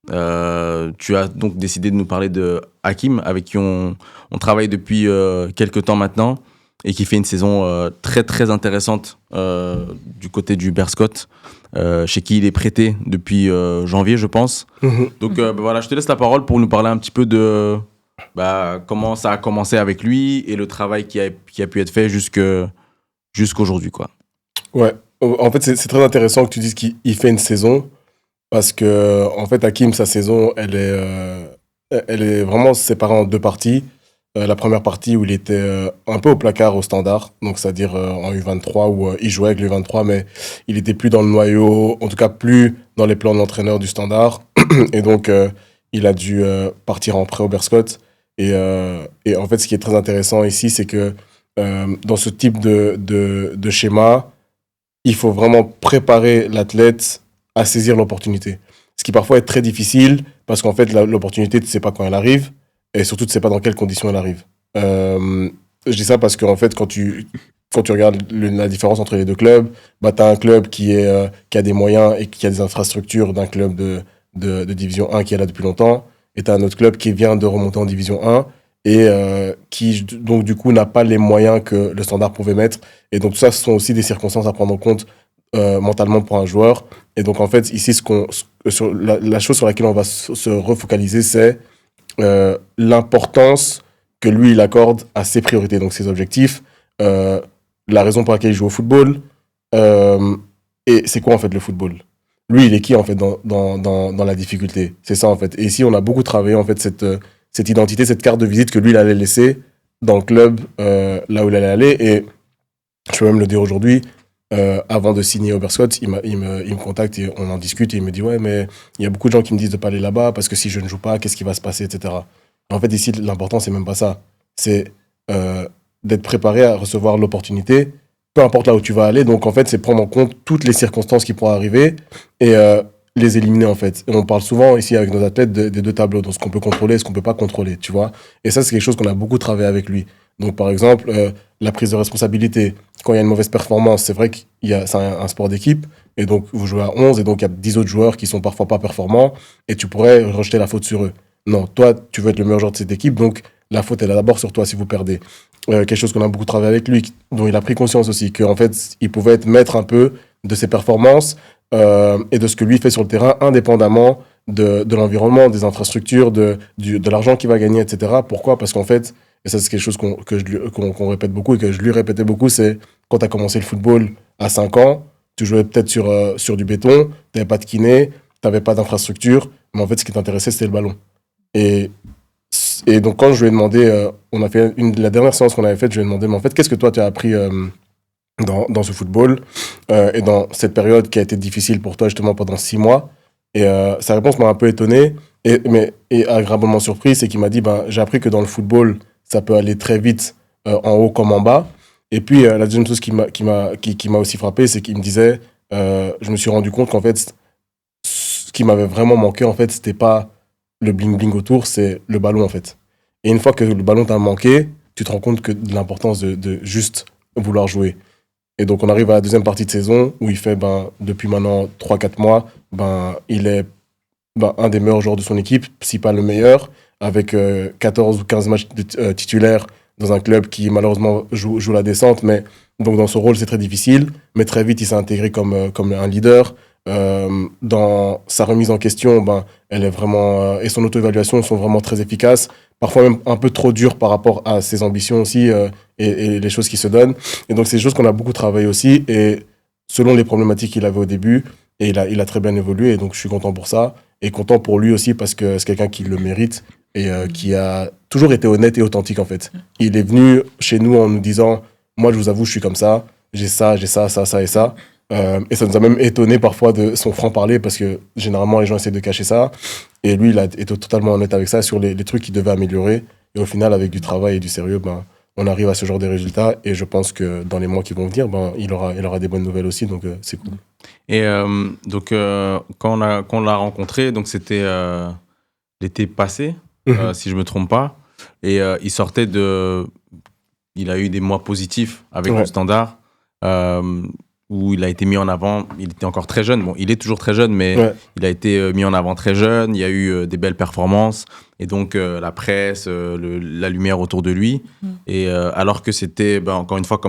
Tu as donc décidé de nous parler de Hakim, avec qui on travaille depuis quelques temps maintenant, et qui fait une saison très très intéressante du côté du Berscott, chez qui il est prêté depuis janvier, je pense. Donc je te laisse la parole pour nous parler un petit peu de comment ça a commencé avec lui et le travail qui a pu être fait jusqu'aujourd'hui, quoi. Ouais, en fait c'est très intéressant que tu dises qu'il fait une saison, parce que en fait Hakim, sa saison, elle est vraiment séparée en 2 parties. La première partie où il était un peu au placard au Standard, donc c'est-à-dire en U23 où il jouait avec le U23, mais il était plus dans le noyau, en tout cas plus dans les plans de l'entraîneur du Standard. Et donc il a dû partir en prêt au Berscott. Et en fait, ce qui est très intéressant ici, c'est que dans ce type de schéma, il faut vraiment préparer l'athlète à saisir l'opportunité. Ce qui parfois est très difficile parce qu'en fait, l'opportunité, tu ne sais pas quand elle arrive. Et surtout, tu ne sais pas dans quelles conditions elle arrive. Je dis ça parce qu'en fait, quand tu regardes la différence entre les deux clubs, bah, tu as un club qui a des moyens et qui a des infrastructures d'un club de Division 1 qui est là depuis longtemps, et tu as un autre club qui vient de remonter en Division 1 et qui, donc, du coup, n'a pas les moyens que le Standard pouvait mettre. Et donc, ça, ce sont aussi des circonstances à prendre en compte mentalement pour un joueur. Et donc, en fait, ici, la chose sur laquelle on va se refocaliser, c'est l'importance que lui, il accorde à ses priorités, donc ses objectifs, la raison pour laquelle il joue au football, et c'est quoi, en fait, le football. Lui, il est qui, en fait, dans la difficulté. C'est ça, en fait. Et ici, on a beaucoup travaillé, en fait, cette identité, cette carte de visite que lui, il allait laisser dans le club, là où il allait aller. Et je peux même le dire aujourd'hui, avant de signer Oberscott, il me contacte et on en discute et il me dit « Ouais, mais il y a beaucoup de gens qui me disent de ne pas aller là-bas parce que si je ne joue pas, qu'est-ce qui va se passer, etc. » En fait, ici, l'important, c'est même pas ça. C'est d'être préparé à recevoir l'opportunité, peu importe là où tu vas aller. Donc, en fait, c'est prendre en compte toutes les circonstances qui pourraient arriver et les éliminer, en fait. Et on parle souvent ici avec nos athlètes des deux tableaux, donc ce qu'on peut contrôler et ce qu'on peut pas contrôler, tu vois. Et ça, c'est quelque chose qu'on a beaucoup travaillé avec lui. Donc, par exemple, la prise de responsabilité. Quand il y a une mauvaise performance, c'est vrai que c'est un sport d'équipe, et donc vous jouez à 11, et donc il y a 10 autres joueurs qui sont parfois pas performants, et tu pourrais rejeter la faute sur eux. Non, toi, tu veux être le meilleur joueur de cette équipe, donc la faute, elle est d'abord sur toi si vous perdez. Quelque chose qu'on a beaucoup travaillé avec lui, dont il a pris conscience aussi, qu'en fait, il pouvait être maître un peu de ses performances et de ce que lui fait sur le terrain, indépendamment de l'environnement, des infrastructures, de l'argent qu'il va gagner, etc. Pourquoi ? Parce qu'en fait, et ça c'est quelque chose qu'on répète beaucoup et que je lui répétais beaucoup, c'est quand tu as commencé le football à 5 ans, tu jouais peut-être sur du béton, tu n'avais pas de kiné, tu n'avais pas d'infrastructure, mais en fait, ce qui t'intéressait, c'était le ballon. Et donc, quand je lui ai demandé, on a fait la dernière séance qu'on avait faite, je lui ai demandé, mais en fait, qu'est-ce que toi, tu as appris dans ce football et dans cette période qui a été difficile pour toi, justement, pendant 6 mois. Et sa réponse m'a un peu étonné et agréablement surpris, c'est qu'il m'a dit, j'ai appris que dans le football, ça peut aller très vite en haut comme en bas. Et puis, la deuxième chose qui m'a aussi frappé, c'est qu'il me disait, je me suis rendu compte qu'en fait, ce qui m'avait vraiment manqué, en fait, c'était pas le bling-bling autour, c'est le ballon, en fait. Et une fois que le ballon t'a manqué, tu te rends compte de l'importance de juste vouloir jouer. Et donc, on arrive à la deuxième partie de saison où il fait, depuis maintenant 3-4 mois, il est un des meilleurs joueurs de son équipe, si pas le meilleur, avec 14 ou 15 matchs titulaires dans un club qui, malheureusement, joue la descente. Mais donc, dans son rôle, c'est très difficile. Mais très vite, il s'est intégré comme un leader. Dans sa remise en question, elle est vraiment et son auto-évaluation sont vraiment très efficaces, parfois même un peu trop dures par rapport à ses ambitions aussi et les choses qu'il se donne. Et donc c'est des choses qu'on a beaucoup travaillé aussi et selon les problématiques qu'il avait au début, et il a très bien évolué et donc je suis content pour ça et content pour lui aussi parce que c'est quelqu'un qui le mérite et qui a toujours été honnête et authentique en fait. Il est venu chez nous en nous disant moi je vous avoue je suis comme ça, j'ai ça et ça. Et ça nous a même étonné parfois de son franc-parler parce que généralement les gens essaient de cacher ça et lui il a été totalement honnête avec ça sur les trucs qu'il devait améliorer et au final avec du travail et du sérieux on arrive à ce genre de résultats et je pense que dans les mois qui vont venir il aura des bonnes nouvelles aussi donc c'est cool. Et donc quand on l'a rencontré donc c'était l'été passé si je me trompe pas et il a eu des mois positifs avec le Standard où il a été mis en avant, il était encore très jeune, il est toujours très jeune, mais il a été mis en avant très jeune, il y a eu des belles performances, et donc la presse, la lumière autour de lui, et alors que c'était, encore une fois,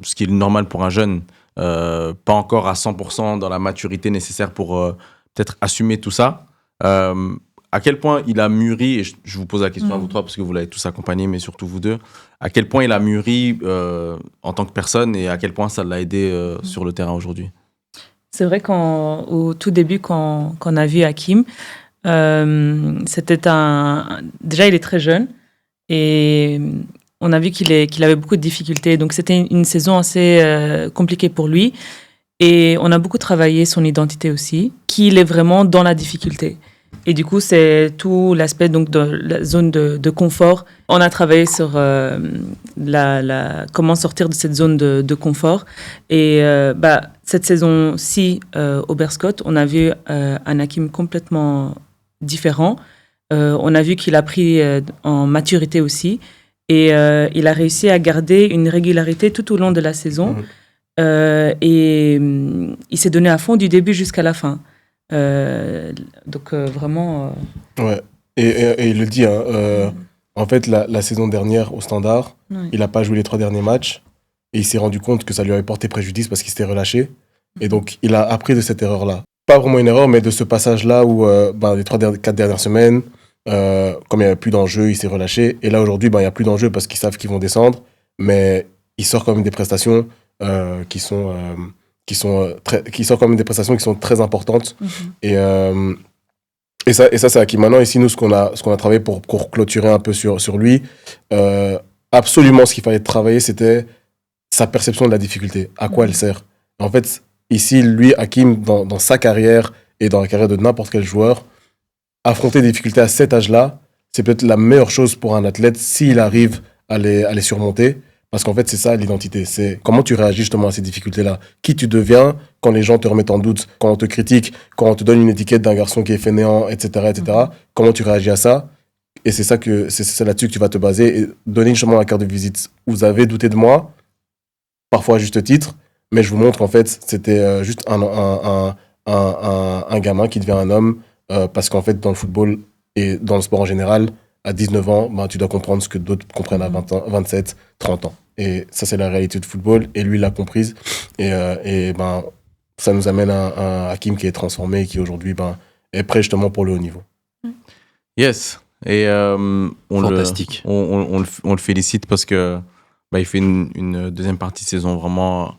ce qui est normal pour un jeune, pas encore à 100% dans la maturité nécessaire pour peut-être assumer tout ça, à quel point il a mûri, et je vous pose la question à vous trois, parce que vous l'avez tous accompagné, mais surtout vous deux, à quel point il a mûri en tant que personne et à quel point ça l'a aidé sur le terrain aujourd'hui? C'est vrai qu'au tout début, quand on a vu Hakim, c'était déjà, il est très jeune et on a vu qu'il avait beaucoup de difficultés. Donc, c'était une saison assez compliquée pour lui. Et on a beaucoup travaillé son identité aussi, qu'il est vraiment dans la difficulté. Et du coup, c'est tout l'aspect donc de la zone de confort. On a travaillé sur comment sortir de cette zone de confort. Et cette saison-ci, Oberscott, on a vu un Hakim complètement différent. On a vu qu'il a pris en maturité aussi. Et il a réussi à garder une régularité tout au long de la saison. Et il s'est donné à fond du début jusqu'à la fin. Donc vraiment... Ouais, et il le dit, hein, en fait, la saison dernière, au Standard, il n'a pas joué les 3 derniers matchs. Et il s'est rendu compte que ça lui avait porté préjudice parce qu'il s'était relâché. Et donc, il a appris de cette erreur-là. Pas vraiment une erreur, mais de ce passage-là où les 4 dernières semaines, comme il n'y avait plus d'enjeu, il s'est relâché. Et là, aujourd'hui, il n'y a plus d'enjeu parce qu'ils savent qu'ils vont descendre. Mais il sort quand même des prestations qui sortent quand même des prestations qui sont très importantes. Et ça, c'est acquis. Maintenant, ici, nous, ce qu'on a travaillé pour clôturer un peu sur lui, absolument, ce qu'il fallait travailler, c'était sa perception de la difficulté. À quoi elle sert? En fait, ici, lui, Hakim, dans sa carrière et dans la carrière de n'importe quel joueur, affronter des difficultés à cet âge-là, c'est peut-être la meilleure chose pour un athlète s'il arrive à les surmonter. Parce qu'en fait, c'est ça l'identité. C'est comment tu réagis justement à ces difficultés-là. Qui tu deviens quand les gens te remettent en doute, quand on te critique, quand on te donne une étiquette d'un garçon qui est fainéant, etc., etc. Comment tu réagis à ça? Et c'est là-dessus que tu vas te baser et donner justement la carte de visite. Vous avez douté de moi, parfois à juste titre, mais je vous montre qu'en fait, c'était juste un gamin qui devient un homme parce qu'en fait, dans le football et dans le sport en général, à 19 ans, tu dois comprendre ce que d'autres comprennent à 20 ans, 27, 30 ans. Et ça, c'est la réalité du football. Et lui, il l'a comprise. Et ça nous amène à un Hakim qui est transformé et qui aujourd'hui est prêt justement pour le haut niveau. Yes. Et fantastique. On le félicite parce que il fait une deuxième partie de saison vraiment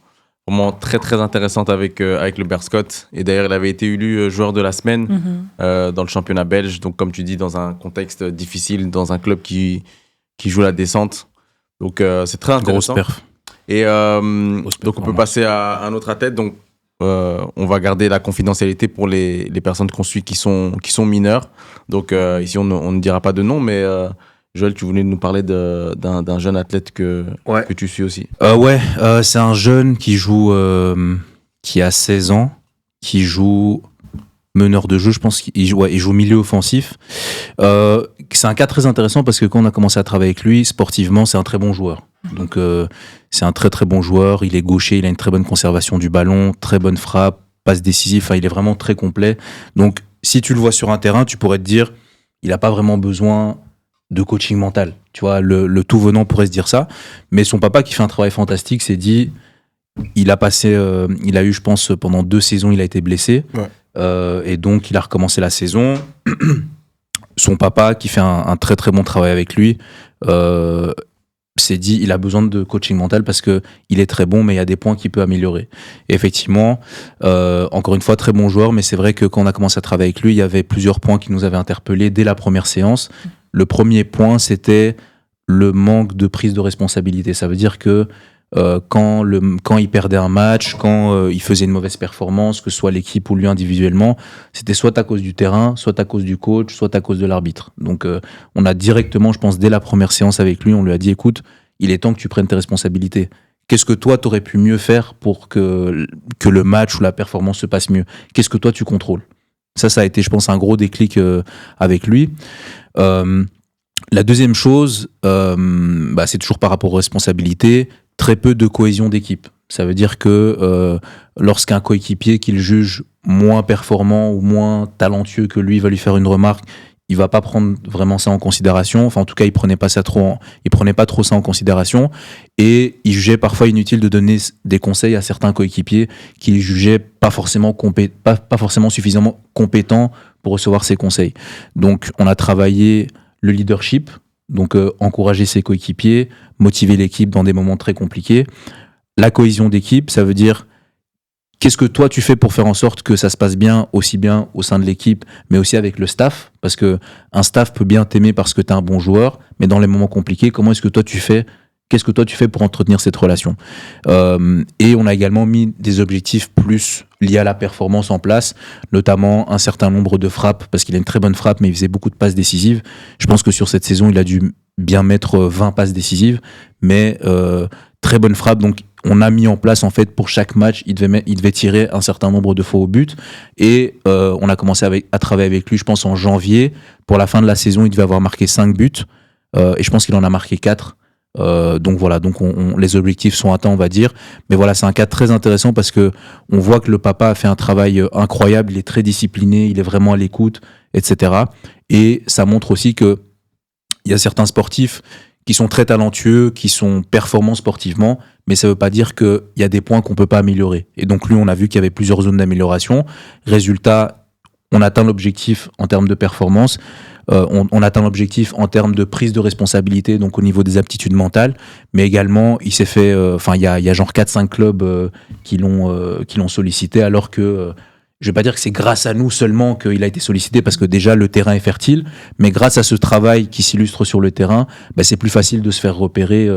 très très intéressante avec le Berscott. Et d'ailleurs, il avait été élu joueur de la semaine dans le championnat belge. Donc, comme tu dis, dans un contexte difficile, dans un club qui joue la descente. Donc, c'est très intéressant. Grosse perf. Et donc, on peut passer à un autre athlète. Donc, on va garder la confidentialité pour les personnes qu'on suit qui sont mineurs. Donc, ici, on ne dira pas de nom, mais... Joël, tu voulais nous parler d'un jeune athlète que tu suis aussi. C'est un jeune qui joue, qui a 16 ans, qui joue meneur de jeu, je pense qu'il joue milieu offensif. C'est un cas très intéressant parce que quand on a commencé à travailler avec lui, sportivement, c'est un très bon joueur. Donc, c'est un très très bon joueur. Il est gaucher, il a une très bonne conservation du ballon, très bonne frappe, passe décisive. Enfin, il est vraiment très complet. Donc, si tu le vois sur un terrain, tu pourrais te dire, il n'a pas vraiment besoin de coaching mental, tu vois, le tout venant pourrait se dire ça, mais son papa qui fait un travail fantastique s'est dit, il a eu, je pense, pendant 2 saisons, il a été blessé, et donc il a recommencé la saison. Son papa qui fait un très très bon travail avec lui s'est dit, il a besoin de coaching mental parce que il est très bon, mais il y a des points qu'il peut améliorer. Et effectivement, encore une fois, très bon joueur, mais c'est vrai que quand on a commencé à travailler avec lui, il y avait plusieurs points qui nous avaient interpellés dès la première séance. Le premier point, c'était le manque de prise de responsabilité. Ça veut dire que quand il perdait un match, quand il faisait une mauvaise performance, que ce soit l'équipe ou lui individuellement, c'était soit à cause du terrain, soit à cause du coach, soit à cause de l'arbitre. Donc on a directement, je pense, dès la première séance avec lui, on lui a dit, écoute, il est temps que tu prennes tes responsabilités. Qu'est-ce que toi, tu aurais pu mieux faire pour que le match ou la performance se passe mieux? Qu'est-ce que toi, tu contrôles? Ça a été, je pense, un gros déclic avec lui. La deuxième chose, c'est toujours par rapport aux responsabilités, très peu de cohésion d'équipe. Ça veut dire que lorsqu'un coéquipier qu'il juge moins performant ou moins talentueux que lui va lui faire une remarque, il va pas prendre vraiment ça en considération. Enfin, en tout cas, il prenait pas trop ça en considération, et il jugeait parfois inutile de donner des conseils à certains coéquipiers qu'il jugeait pas forcément suffisamment compétents pour recevoir ses conseils. Donc, on a travaillé le leadership, donc encourager ses coéquipiers, motiver l'équipe dans des moments très compliqués. La cohésion d'équipe, ça veut dire qu'est-ce que toi tu fais pour faire en sorte que ça se passe bien, aussi bien au sein de l'équipe, mais aussi avec le staff, parce que un staff peut bien t'aimer parce que tu es un bon joueur, mais dans les moments compliqués, qu'est-ce que toi tu fais pour entretenir cette relation? Et on a également mis des objectifs plus liés à la performance en place, notamment un certain nombre de frappes, parce qu'il a une très bonne frappe, mais il faisait beaucoup de passes décisives. Je pense que sur cette saison, il a dû bien mettre 20 passes décisives, mais très bonne frappe. Donc, on a mis en place, en fait, pour chaque match, il devait tirer un certain nombre de fois au but. Et on a commencé à travailler avec lui, je pense, en janvier. Pour la fin de la saison, il devait avoir marqué 5 buts. et je pense qu'il en a marqué 4. Donc voilà, donc les objectifs sont atteints, on va dire. Mais voilà, c'est un cas très intéressant parce que on voit que le papa a fait un travail incroyable, il est très discipliné, il est vraiment à l'écoute, etc. Et ça montre aussi que il y a certains sportifs qui sont très talentueux, qui sont performants sportivement, mais ça veut pas dire qu'il y a des points qu'on peut pas améliorer. Et donc lui, on a vu qu'il y avait plusieurs zones d'amélioration. Résultat, on atteint l'objectif en termes de performance. On atteint l'objectif en termes de prise de responsabilité, donc au niveau des aptitudes mentales, mais également il s'est fait, il y a genre 4-5 clubs qui l'ont sollicité, alors que je vais pas dire que c'est grâce à nous seulement qu'il a été sollicité, parce que déjà le terrain est fertile, mais grâce à ce travail qui s'illustre sur le terrain, c'est plus facile de se faire repérer,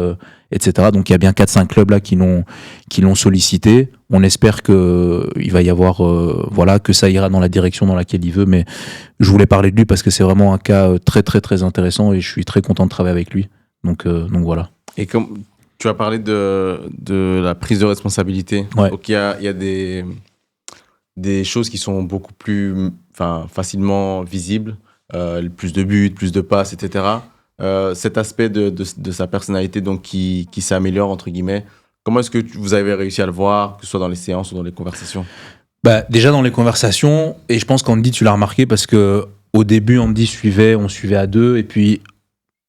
etc. Donc il y a bien 4-5 clubs là qui l'ont sollicité. On espère que il va y avoir, que ça ira dans la direction dans laquelle il veut. Mais je voulais parler de lui parce que c'est vraiment un cas très très très intéressant et je suis très content de travailler avec lui. Donc voilà. Et comme tu as parlé de la prise de responsabilité, Ouais. donc il y a des choses qui sont beaucoup plus facilement visibles, plus de buts, plus de passes, etc. Cet aspect de sa personnalité donc qui s'améliore, entre guillemets, comment est-ce que vous avez réussi à le voir, que ce soit dans les séances ou dans les conversations? Déjà dans les conversations, et je pense qu'Andy, tu l'as remarqué, parce que au début, Andy on suivait à 2, et puis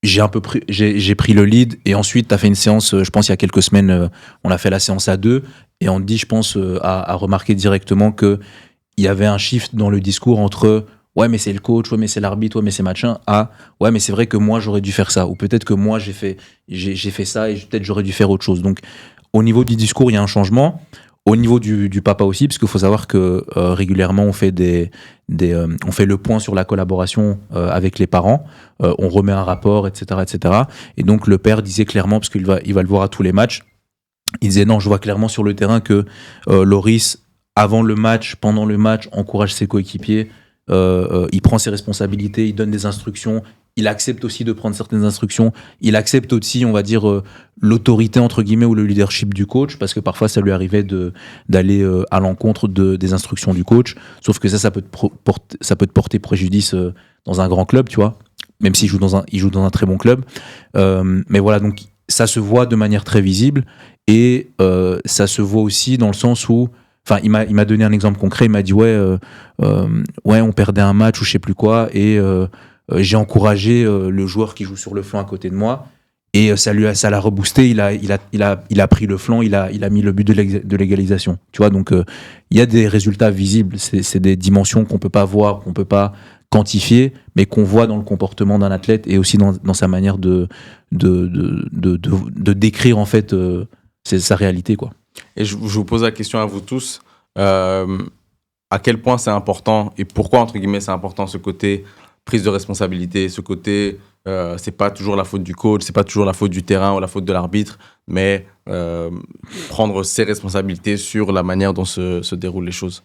j'ai pris le lead, et ensuite tu as fait une séance, je pense il y a quelques semaines, on a fait la séance à 2, et Andy, je pense, a remarqué directement qu'il y avait un shift dans le discours entre ouais mais c'est le coach, ouais mais c'est l'arbitre, ouais mais c'est machin, à ouais mais c'est vrai que moi j'aurais dû faire ça, ou peut-être que moi j'ai fait ça et peut-être j'aurais dû faire autre chose. Donc au niveau du discours il y a un changement, au niveau du papa aussi, parce qu'il faut savoir que régulièrement on fait on fait le point sur la collaboration avec les parents, on remet un rapport, etc., etc. Et donc le père disait clairement, parce qu'il va le voir à tous les matchs, il disait non, je vois clairement sur le terrain que Loris, avant le match, pendant le match, encourage ses coéquipiers, il prend ses responsabilités, il donne des instructions, il accepte aussi de prendre certaines instructions, il accepte aussi, on va dire, l'autorité entre guillemets ou le leadership du coach, parce que parfois ça lui arrivait d'aller à l'encontre des instructions du coach, sauf que ça peut te porter préjudice dans un grand club, tu vois, même s'il joue dans un très bon club. Mais voilà, donc ça se voit de manière très visible, et ça se voit aussi dans le sens où, il m'a donné un exemple concret, il m'a dit on perdait un match ou je sais plus quoi, et j'ai encouragé le joueur qui joue sur le flanc à côté de moi, et ça l'a reboosté, il a pris le flanc, il a mis le but de l'égalisation, tu vois. Donc il y a des résultats visibles, c'est des dimensions qu'on peut pas voir, qu'on peut pas quantifier, mais qu'on voit dans le comportement d'un athlète, et aussi dans sa manière de décrire en fait sa réalité, quoi. Et je vous pose la question à vous tous, à quel point c'est important, et pourquoi entre guillemets c'est important, ce côté prise de responsabilité, ce côté c'est pas toujours la faute du coach, c'est pas toujours la faute du terrain ou la faute de l'arbitre, mais prendre ses responsabilités sur la manière dont se déroulent les choses.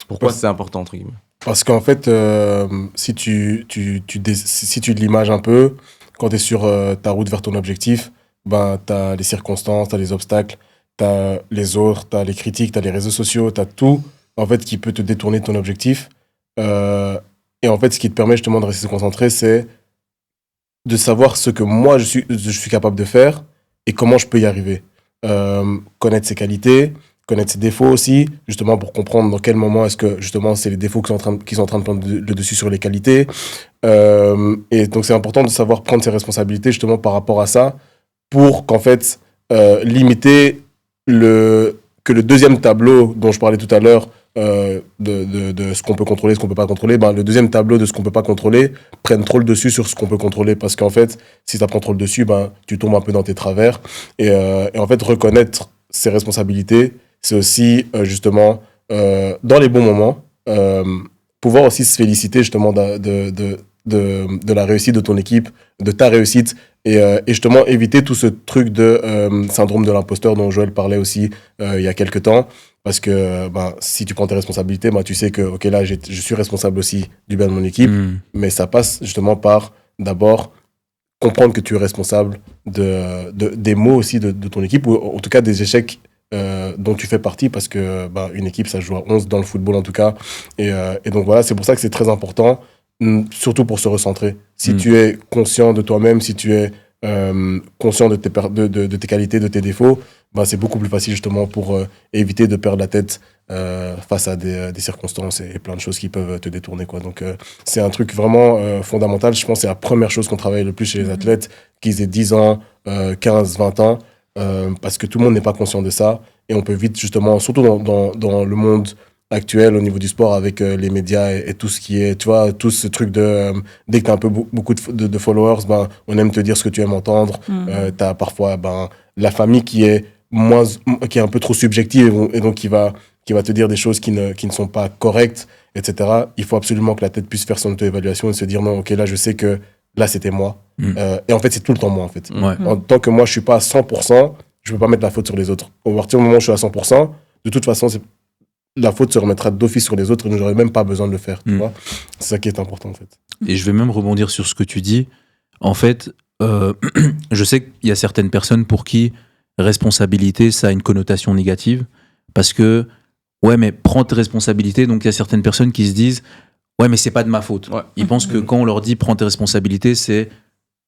Pourquoi c'est important, entre guillemets? Parce qu'en fait, si tu l'images un peu, quand tu es sur ta route vers ton objectif, tu as les circonstances, tu as les obstacles, tu as les autres, tu as les critiques, tu as les réseaux sociaux, tu as tout en fait, qui peut te détourner de ton objectif. Et en fait, ce qui te permet justement de rester concentré, c'est de savoir ce que moi je suis capable de faire et comment je peux y arriver. Connaître ses qualités, connaître ses défauts aussi, justement pour comprendre dans quel moment est-ce que justement c'est les défauts qui sont en train de prendre le dessus sur les qualités. Et donc c'est important de savoir prendre ses responsabilités justement par rapport à ça, pour qu'en fait limiter que le deuxième tableau dont je parlais tout à l'heure, de ce qu'on peut contrôler, ce qu'on peut pas contrôler, le deuxième tableau de ce qu'on peut pas contrôler prenne trop le dessus sur ce qu'on peut contrôler, parce qu'en fait si ça prend trop le dessus, tu tombes un peu dans tes travers, et en fait reconnaître ses responsabilités, c'est aussi justement dans les bons moments pouvoir aussi se féliciter justement de la réussite de ton équipe, de ta réussite, et justement éviter tout ce truc de syndrome de l'imposteur dont Joël parlait aussi il y a quelques temps, parce que si tu prends tes responsabilités, tu sais que ok, là je suis responsable aussi du bien de mon équipe, mais ça passe justement par d'abord comprendre que tu es responsable des maux aussi de ton équipe, ou en tout cas des échecs dont tu fais partie, parce que une équipe ça se joue à 11 dans le football en tout cas, et donc voilà, c'est pour ça que c'est très important surtout pour se recentrer. Si tu es conscient de toi-même, si tu es conscient de tes qualités, de tes défauts, bah, c'est beaucoup plus facile justement pour éviter de perdre la tête face à des circonstances et plein de choses qui peuvent te détourner, quoi. Donc c'est un truc vraiment fondamental. Je pense que c'est la première chose qu'on travaille le plus chez les athlètes, qu'ils aient 10 ans, 15, 20 ans, parce que tout le monde n'est pas conscient de ça. Et on peut vite justement, surtout dans le monde actuel au niveau du sport avec les médias et tout ce qui est, tu vois, tout ce truc de dès que tu as un peu beaucoup de followers, ben, on aime te dire ce que tu aimes entendre. Tu as parfois la famille qui est un peu trop subjective et donc qui va te dire des choses qui ne sont pas correctes, etc. Il faut absolument que la tête puisse faire son auto-évaluation et se dire non, ok, là je sais que là c'était moi. Et en fait c'est tout le temps moi en fait. En tant que moi je suis pas à 100%, je peux pas mettre la faute sur les autres. Au partir du moment où je suis à 100%, de toute façon la faute se remettra d'office sur les autres et je n'aurai même pas besoin de le faire. Tu vois, c'est ça qui est important en fait. Et je vais même rebondir sur ce que tu dis. En fait, je sais qu'il y a certaines personnes pour qui responsabilité, ça a une connotation négative. Parce que, ouais, mais prends tes responsabilités. Donc il y a certaines personnes qui se disent, ouais, mais c'est pas de ma faute. Ouais. Ils pensent que quand on leur dit prends tes responsabilités, c'est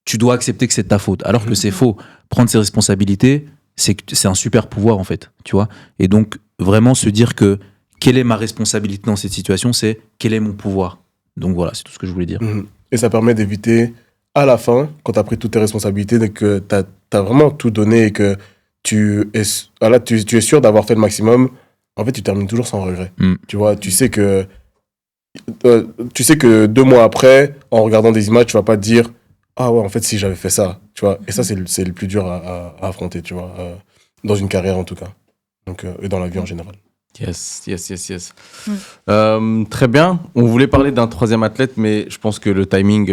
tu dois accepter que c'est de ta faute. Alors que c'est faux. Prendre ses responsabilités, c'est un super pouvoir en fait. Tu vois. Et donc, vraiment se dire que quelle est ma responsabilité dans cette situation, c'est quel est mon pouvoir. Donc voilà, c'est tout ce que je voulais dire. Et ça permet d'éviter, à la fin, quand tu as pris toutes tes responsabilités, que tu as vraiment tout donné et que tu es sûr d'avoir fait le maximum, en fait, tu termines toujours sans regret. Tu vois, tu sais que 2 mois après, en regardant des images, tu vas pas te dire « Ah ouais, en fait, si j'avais fait ça. » Tu vois, et ça, c'est le plus dur à affronter, tu vois, dans une carrière en tout cas. Donc, et dans la vie en général. Yes. Très bien. On voulait parler d'un troisième athlète, mais je pense que le timing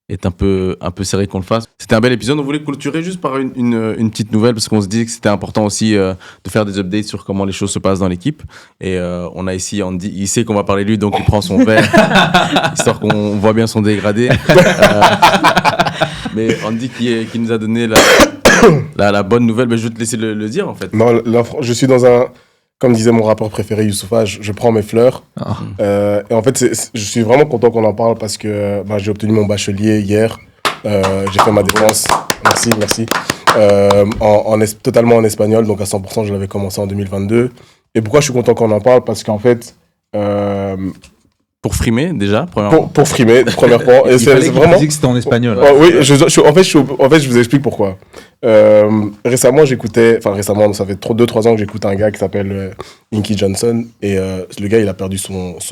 est un peu serré qu'on le fasse. C'était un bel épisode. On voulait clôturer juste par une petite nouvelle parce qu'on se dit que c'était important aussi de faire des updates sur comment les choses se passent dans l'équipe. Et on a ici Andy. Il sait qu'on va parler de lui, donc il prend son verre histoire qu'on voit bien son dégradé. Mais Andy qui nous a donné la bonne nouvelle, je vais te laisser le dire en fait. Non, là, je suis dans un... Comme disait mon rappeur préféré, Youssoupha, je prends mes fleurs. Et en fait, je suis vraiment content qu'on en parle parce que j'ai obtenu mon bachelier hier. J'ai fait ma défense. Merci. Totalement en espagnol, donc à 100%, je l'avais commencé en 2022. Et pourquoi je suis content qu'on en parle? Parce qu'en fait... Pour frimer, déjà, premièrement. Pour frimer, premièrement. Et c'est vraiment... que c'était en espagnol. Oui, en fait, je vous explique pourquoi. Récemment, ça fait 2-3 ans que j'écoute un gars qui s'appelle Inky Johnson. Et le gars, il a perdu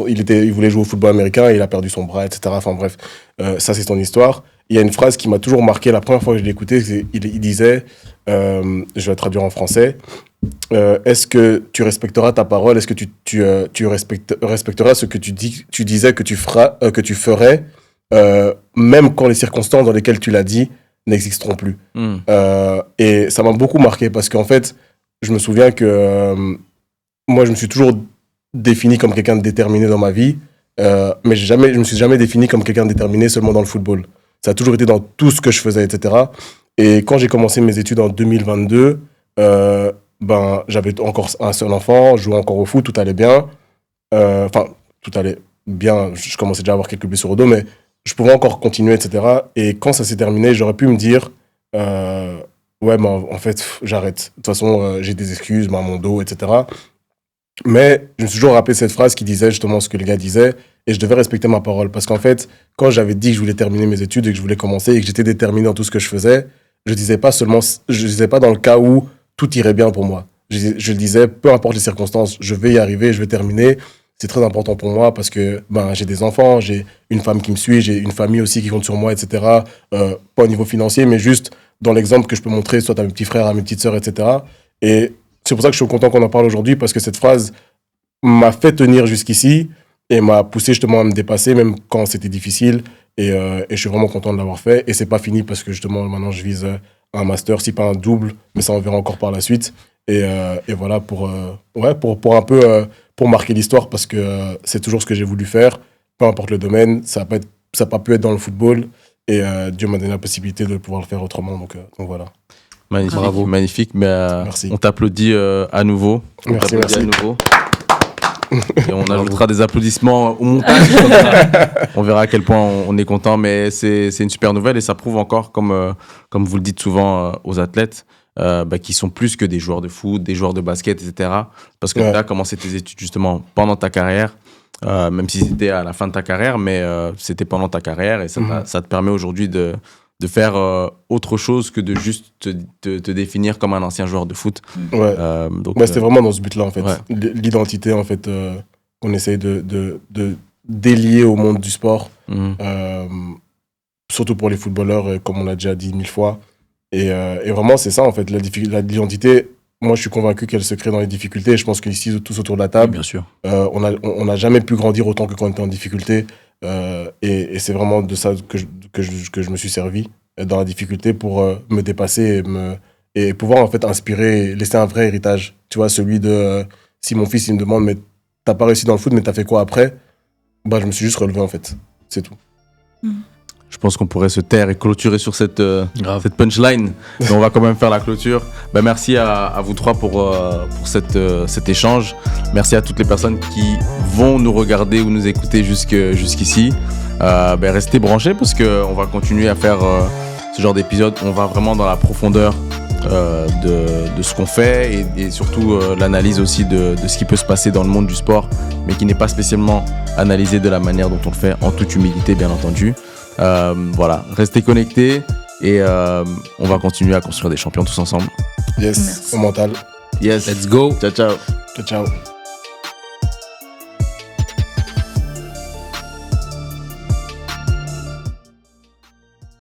il voulait jouer au football américain et il a perdu son bras, etc. Enfin bref, ça, c'est son histoire. Il y a une phrase qui m'a toujours marqué la première fois que je l'ai écouté. Il disait, je vais la traduire en français, est-ce que tu respecteras ta parole? Est-ce que tu respecteras ce que tu disais que tu ferais, même quand les circonstances dans lesquelles tu l'as dit n'existeront plus? Et ça m'a beaucoup marqué parce qu'en fait, je me souviens que moi, je me suis toujours défini comme quelqu'un de déterminé dans ma vie, mais je me suis jamais défini comme quelqu'un de déterminé seulement dans le football. Ça a toujours été dans tout ce que je faisais, etc. Et quand j'ai commencé mes études en 2022, j'avais encore un seul enfant, je jouais encore au foot, tout allait bien. Tout allait bien, je commençais déjà à avoir quelques blessures au dos, mais je pouvais encore continuer, etc. Et quand ça s'est terminé, j'aurais pu me dire, en fait, j'arrête. De toute façon, j'ai des excuses, mon dos, etc. Mais je me suis toujours rappelé cette phrase qui disait justement ce que le gars disait, et je devais respecter ma parole. Parce qu'en fait, quand j'avais dit que je voulais terminer mes études et que je voulais commencer et que j'étais déterminé dans tout ce que je faisais, je disais pas dans le cas où tout irait bien pour moi. Je disais, peu importe les circonstances, je vais y arriver, je vais terminer. C'est très important pour moi parce que j'ai des enfants, j'ai une femme qui me suit, j'ai une famille aussi qui compte sur moi, etc. Pas au niveau financier, mais juste dans l'exemple que je peux montrer, soit à mes petits frères, à mes petites sœurs, etc. Et c'est pour ça que je suis content qu'on en parle aujourd'hui parce que cette phrase m'a fait tenir jusqu'ici et m'a poussé justement à me dépasser, même quand c'était difficile. Et je suis vraiment content de l'avoir fait. Et c'est pas fini parce que justement, maintenant, je vise un master, si pas un double, mais ça on verra encore par la suite. Et voilà, pour un peu pour marquer l'histoire parce que c'est toujours ce que j'ai voulu faire, peu importe le domaine. Ça n'a pas pu être dans le football et Dieu m'a donné la possibilité de pouvoir le faire autrement. Donc voilà. Magnifique, bravo. Magnifique. Merci. On t'applaudit à nouveau. Merci. À nouveau. Et on ajoutera des applaudissements au montage. On verra à quel point on est content, mais c'est une super nouvelle et ça prouve encore, comme vous le dites souvent aux athlètes, qui sont plus que des joueurs de foot, des joueurs de basket, etc. Parce que tu as commencé tes études justement pendant ta carrière, même si c'était à la fin de ta carrière, mais c'était pendant ta carrière et ça te permet aujourd'hui de faire autre chose que de juste te définir comme un ancien joueur de foot. Ouais. C'était vraiment dans ce but-là, en fait. Ouais. L'identité, en fait, qu'on essaye de délier au monde du sport. Surtout pour les footballeurs, comme on l'a déjà dit 1000 fois. Et vraiment, c'est ça, en fait. L'identité, moi, je suis convaincu qu'elle se crée dans les difficultés. Et je pense qu'ici, tous autour de la table, bien sûr. On n'a jamais pu grandir autant que quand on était en difficulté. Et c'est vraiment de ça que je me suis servi dans la difficulté pour me dépasser et pouvoir en fait inspirer, laisser un vrai héritage. Tu vois, celui de si mon fils il me demande mais t'as pas réussi dans le foot mais t'as fait quoi après, je me suis juste relevé en fait, c'est tout. Je pense qu'on pourrait se taire et clôturer sur cette punchline, mais on va quand même faire la clôture. Merci à vous trois pour cet échange. Merci à toutes les personnes qui vont nous regarder ou nous écouter jusqu'ici. Restez branchés parce qu'on va continuer à faire ce genre d'épisode. On va vraiment dans la profondeur de ce qu'on fait et surtout l'analyse aussi de ce qui peut se passer dans le monde du sport, mais qui n'est pas spécialement analysé de la manière dont on le fait, en toute humilité bien entendu. Restez connectés et on va continuer à construire des champions tous ensemble. Yes, au mental. Yes, let's go. Ciao, ciao. Ciao, ciao.